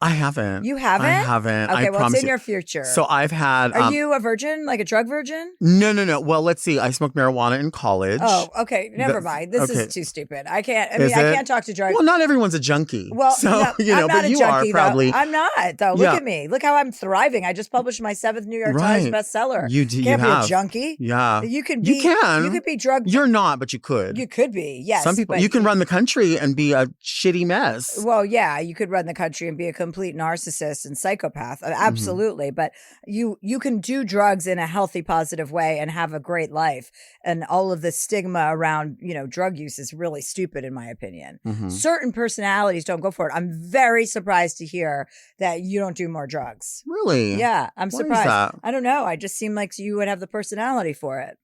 I haven't. You haven't? I haven't. Okay, I well, promise it's in you. your future. So I've had. Are you a virgin, like a drug virgin? No. Well, let's see. I smoked marijuana in college. Oh, okay. Never mind. This okay. is too stupid. I can't. I Is mean, I it? can't talk to drug. Well, not everyone's a junkie. Well, so, no, you know, I'm not but a you junkie, are probably. though. I'm not, though. Look Yeah. at me. Look how I'm thriving. I just published my 7th New York Times Right. bestseller. You Can't be have. a junkie. Yeah. You could be. You can. You could be drug. You're not, but you could. You could be. Yes. Some people. but You can run the country and be a shitty mess. Well, yeah, you could run the country and be a complete narcissist and psychopath. Absolutely. But you can do drugs in a healthy, positive way and have a great life. And all of the stigma around, drug use is really stupid, in my opinion. Mhm. Certain personalities don't go for it. I'm very surprised to hear that you don't do more drugs. Really? Yeah, I'm Why is surprised. that? I don't know. I just seem like you would have the personality for it.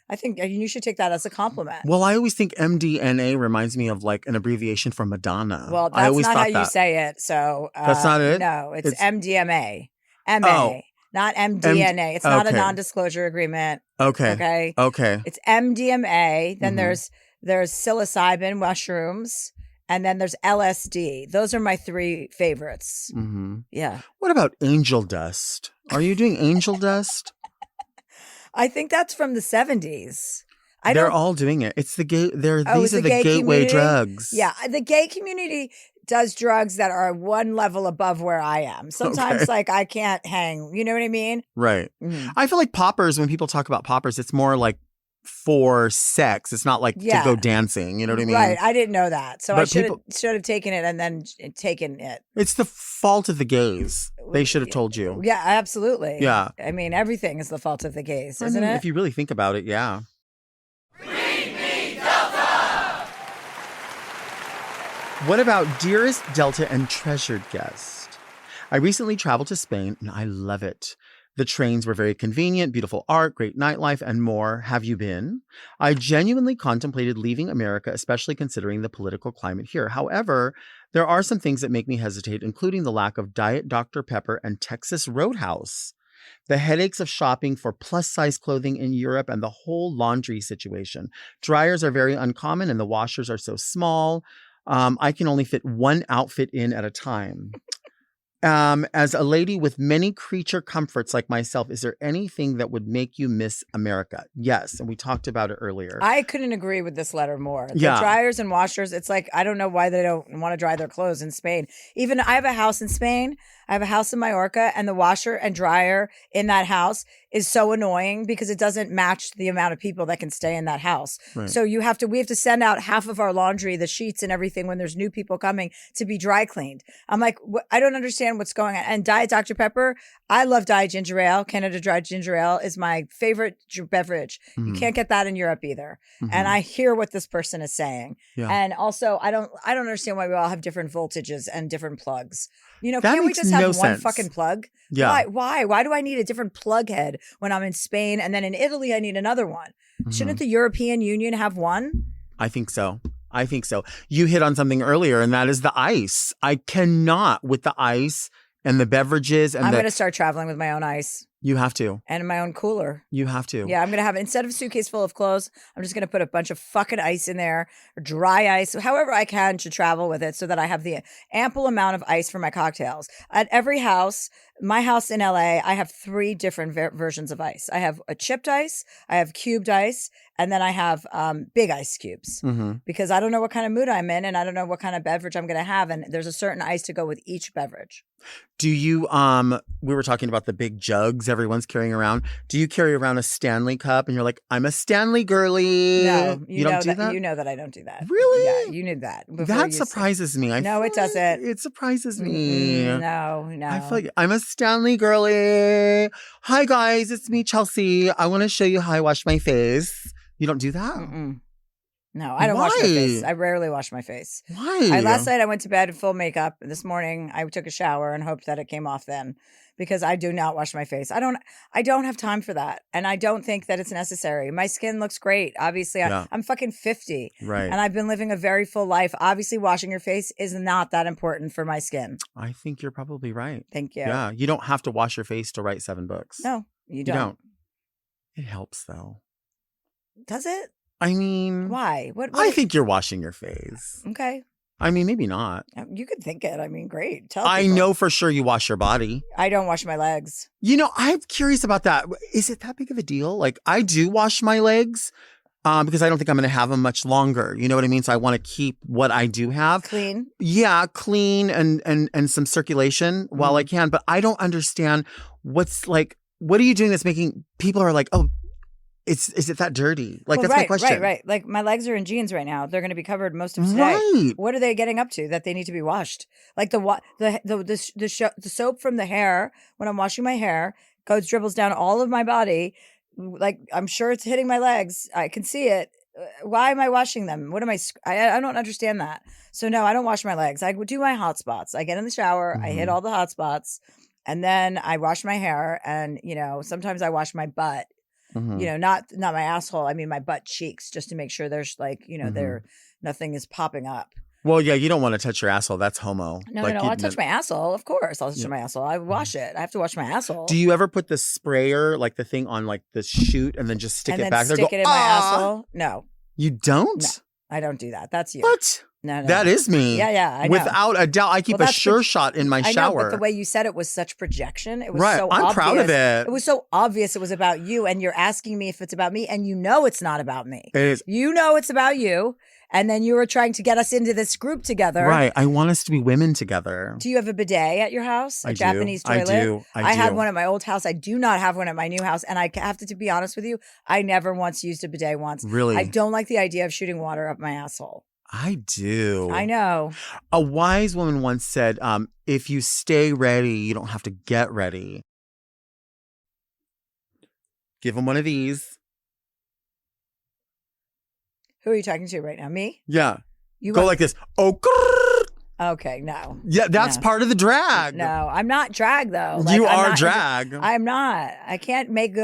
I think you should take that as a compliment. Well, I always think MDNA reminds me of like an abbreviation for Madonna. Well, I that's always not how thought you that. say it. So That's not it? No, it's It's- MDMA, Oh. not MDNA. It's not a okay. non-disclosure agreement. Okay. Okay, Okay. it's MDMA. Then Mhm. there's psilocybin mushrooms, and then there's LSD. Those are my 3 favorites. hmm Yeah, What about angel dust? Are you doing angel dust? I think that's from the 70s. They're all doing it. It's the gay. Oh, These it's are the the gay gateway community? drugs. Yeah, the gay community does drugs that are one level above where I am. Sometimes, Okay. like, I can't hang. You know what I mean? Right. Mhm. I feel like poppers. When people talk about poppers, it's more like for sex. It's not like Yeah. to go dancing. You know what I mean? Right. I didn't know that. So I But should have taken it and then taken it. It's the fault of the gays. They should have told you. Yeah, absolutely. Yeah. I mean, everything is the fault of the gays, I isn't mean, it? If you really think about it, yeah. What about dearest Delta and treasured guest? I recently traveled to Spain and I love it. The trains were very convenient, beautiful art, great nightlife, and more. Have you been? I genuinely contemplated leaving America, especially considering the political climate here. However, there are some things that make me hesitate, including the lack of Diet Dr. Pepper and Texas Roadhouse, the headaches of shopping for plus-size clothing in Europe, and the whole laundry situation. Dryers are very uncommon and the washers are so small. I can only fit one outfit in at a time. As a lady with many creature comforts like myself, is there anything that would make you miss America? Yes. And we talked about it earlier. I couldn't agree with this letter more. The Yeah. dryers and washers, it's like, I don't know why they don't want to dry their clothes in Spain. Even I have a house in Spain. I have a house in Mallorca, and the washer and dryer in that house is so annoying because it doesn't match the amount of people that can stay in that house. Right. So we have to send out half of our laundry, the sheets and everything when there's new people coming to be dry cleaned. I'm like, I don't understand what's going on. And Diet Dr. Pepper, I love Diet Ginger Ale. Canada Dry Ginger Ale is my favorite beverage. You can't get that in Europe either. And I hear what this person is saying. Yeah. And also, I don't understand why we all have different voltages and different plugs. That Can't we makes just have no one sense. fucking plug? Yeah. Why do I need a different plug head when I'm in Spain and then in Italy I need another one? Mm-hmm. Shouldn't the European Union have one? I think so. I think so. You hit on something earlier, and that is the ice. I cannot with the ice and the beverages. And I'm going to start traveling with my own ice. You have to. And my own cooler. You have to. Yeah, I'm going to have, instead of a suitcase full of clothes, I'm just going to put a bunch of fucking ice in there, or dry ice, however I can to travel with it so that I have the ample amount of ice for my cocktails. At every house, my house in LA, I have 3 different versions of ice. I have a chipped ice, I have cubed ice, and then I have big ice cubes because I don't know what kind of mood I'm in and I don't know what kind of beverage I'm going to have. And there's a certain ice to go with each beverage. Do you, we were talking about the big jugs everyone's carrying around. Do you carry around a Stanley cup and you're like, I'm a Stanley girly? No, you don't do that? You know that I don't do that. Really? Yeah, you knew that. That surprises me. No, it doesn't. It surprises me. No. I feel like I'm a Stanley girly. Hi, guys. It's me, Chelsea. I want to show you how I wash my face. You don't do that? No, I don't wash my face. I rarely wash my face. Why? Last night I went to bed in full makeup. This morning I took a shower and hoped that it came off then because I do not wash my face. I don't have time for that. And I don't think that it's necessary. My skin looks great. Obviously, I'm fucking 50. Right. And I've been living a very full life. Obviously, washing your face is not that important for my skin. I think you're probably right. Thank you. Yeah. You don't have to wash your face to write 7 books. No, you don't. It helps, though. Does it? I mean, why? What I think you're washing your face. Okay. I mean, maybe not. You could think it. I mean, great. I know for sure you wash your body. I don't wash my legs. You know, I'm curious about that. Is it that big of a deal? Like, I do wash my legs because I don't think I'm going to have them much longer. You know what I mean? So I want to keep what I do have clean. Yeah, clean and some circulation while I can. But I don't understand what are you doing that's making people are like, oh, is it that dirty? Like, that's my question. Right. Like, my legs are in jeans right now. They're going to be covered most of today. Right. What are they getting up to that they need to be washed? Like the soap from the hair when I'm washing my hair dribbles down all of my body. Like, I'm sure it's hitting my legs. I can see it. Why am I washing them? What am I don't understand that. So no, I don't wash my legs. I do my hot spots. I get in the shower. I hit all the hot spots, and then I wash my hair. And sometimes I wash my butt. Not my asshole. I mean my butt cheeks, just to make sure there's there nothing is popping up. Well, yeah, you don't want to touch your asshole. That's homo. No, I'll touch my asshole. Of course, I'll touch my asshole. I wash it. I have to wash my asshole. Do you ever put the sprayer, like the thing on like the chute, and then just stick it back there? Stick it in my asshole? No. You don't? No, I don't do that. That's you. What? No. That is me. Yeah, I know. Without a doubt, I keep a sure shot in my shower. I know, but the way you said it was such projection. It was so I'm obvious. proud of it. It was so obvious it was about you, and you're asking me if it's about me, and it's not about me. It is. It's about you, and then you were trying to get us into this group together. Right. I want us to be women together. Do you have a bidet at your house? A Japanese toilet? I do. I had one at my old house. I do not have one at my new house, and I have to be honest with you, I never once used a bidet once. Really? I don't like the idea of shooting water up my asshole. I do. I know. A wise woman once said, if you stay ready, you don't have to get ready. Give them one of these. Who are you talking to right now? Me? Yeah. You go like this. Oh, okay, no. Yeah, that's part of the drag. No, I'm not drag, though. You are drag. I'm not. I can't make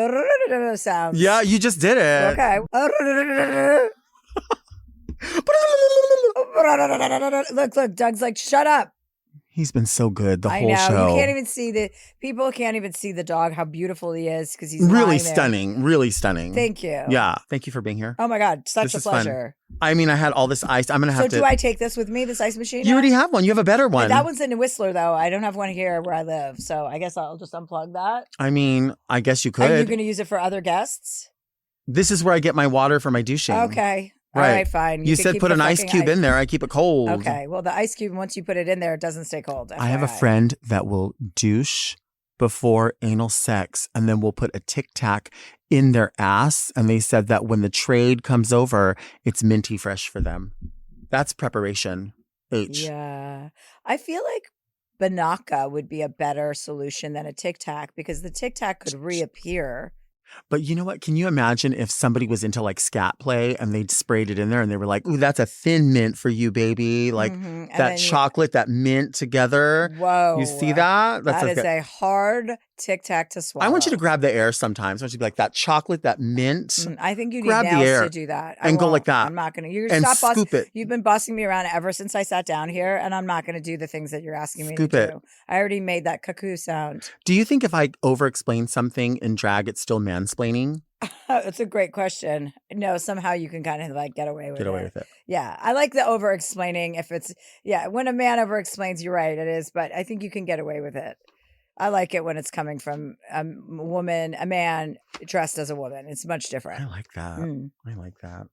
sounds. Yeah, you just did it. Okay. Look, Doug's like, shut up. He's been so good the whole I know. show. You can't even see people can't even see the dog, how beautiful he is, because he's really stunning. Really stunning. Thank you. Yeah. Thank you for being here. Oh my God. Such a pleasure. Fun. I mean, I had all this ice. I'm going to have to. So do I take this with me, this ice machine? You already have one. You have a better one. That one's in Whistler, though. I don't have one here where I live. So I guess I'll just unplug that. I mean, I guess you could. Are you going to use it for other guests? This is where I get my water for my douching. Okay. Right. All right, fine. You said put an ice cube in there. I keep it cold. Okay. Well, the ice cube, once you put it in there, it doesn't stay cold. I have a friend that will douche before anal sex, and then we'll put a Tic Tac in their ass. And they said that when the trade comes over, it's minty fresh for them. That's preparation. Yeah. I feel like Banaka would be a better solution than a Tic Tac, because the Tic Tac could reappear. But you know what? Can you imagine if somebody was into like scat play and they'd sprayed it in there and they were like, ooh, that's a thin mint for you, baby. Like that chocolate, that mint together. Whoa. You see that? That is a hard Tic Tac to swallow. I want you to grab the air sometimes. I want you to be like that chocolate, that mint. I think you need grab the nails air to do that. I and go won't. like that. I'm not going to. You and stop scoop it. You've been bossing me around ever since I sat down here, and I'm not going to do the things that you're asking me Scoop to it. do. I already made that cuckoo sound. Do you think if I over-explain something in drag, it's still mansplaining? It's a great question. No, somehow you can kind of like get away with it. Yeah, I like the over-explaining. When a man over-explains, you're right, it is. But I think you can get away with it. I like it when it's coming from a man dressed as a woman. It's much different. I like that. I like that.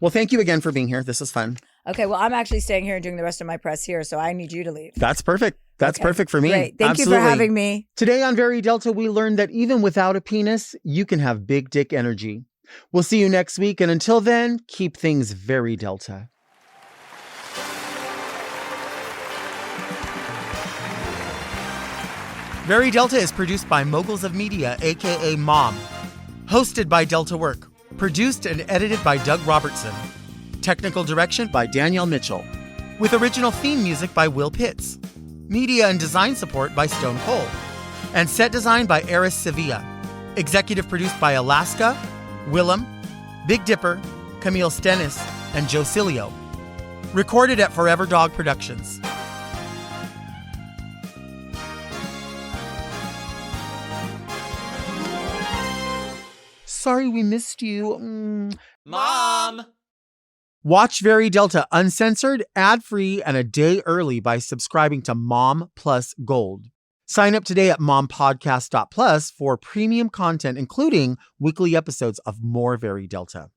Well, thank you again for being here. This was fun. Okay, well, I'm actually staying here and doing the rest of my press here, so I need you to leave. That's perfect. That's perfect for me. Great. Thank Absolutely. you for having me. Today on Very Delta, we learned that even without a penis, you can have big dick energy. We'll see you next week. And until then, keep things very Delta. Very Delta is produced by Moguls of Media, aka Mom. Hosted by Delta Work. Produced and edited by Doug Robertson. Technical direction by Danielle Mitchell. With original theme music by Will Pitts. Media and design support by Stone Cole. And set design by Eris Sevilla. Executive produced by Alaska, Willem, Big Dipper, Camille Stennis, and Joe Cilio. Recorded at Forever Dog Productions. Sorry we missed you. Mom! Watch Very Delta uncensored, ad-free, and a day early by subscribing to Mom Plus Gold. Sign up today at mompodcast.plus for premium content, including weekly episodes of more Very Delta.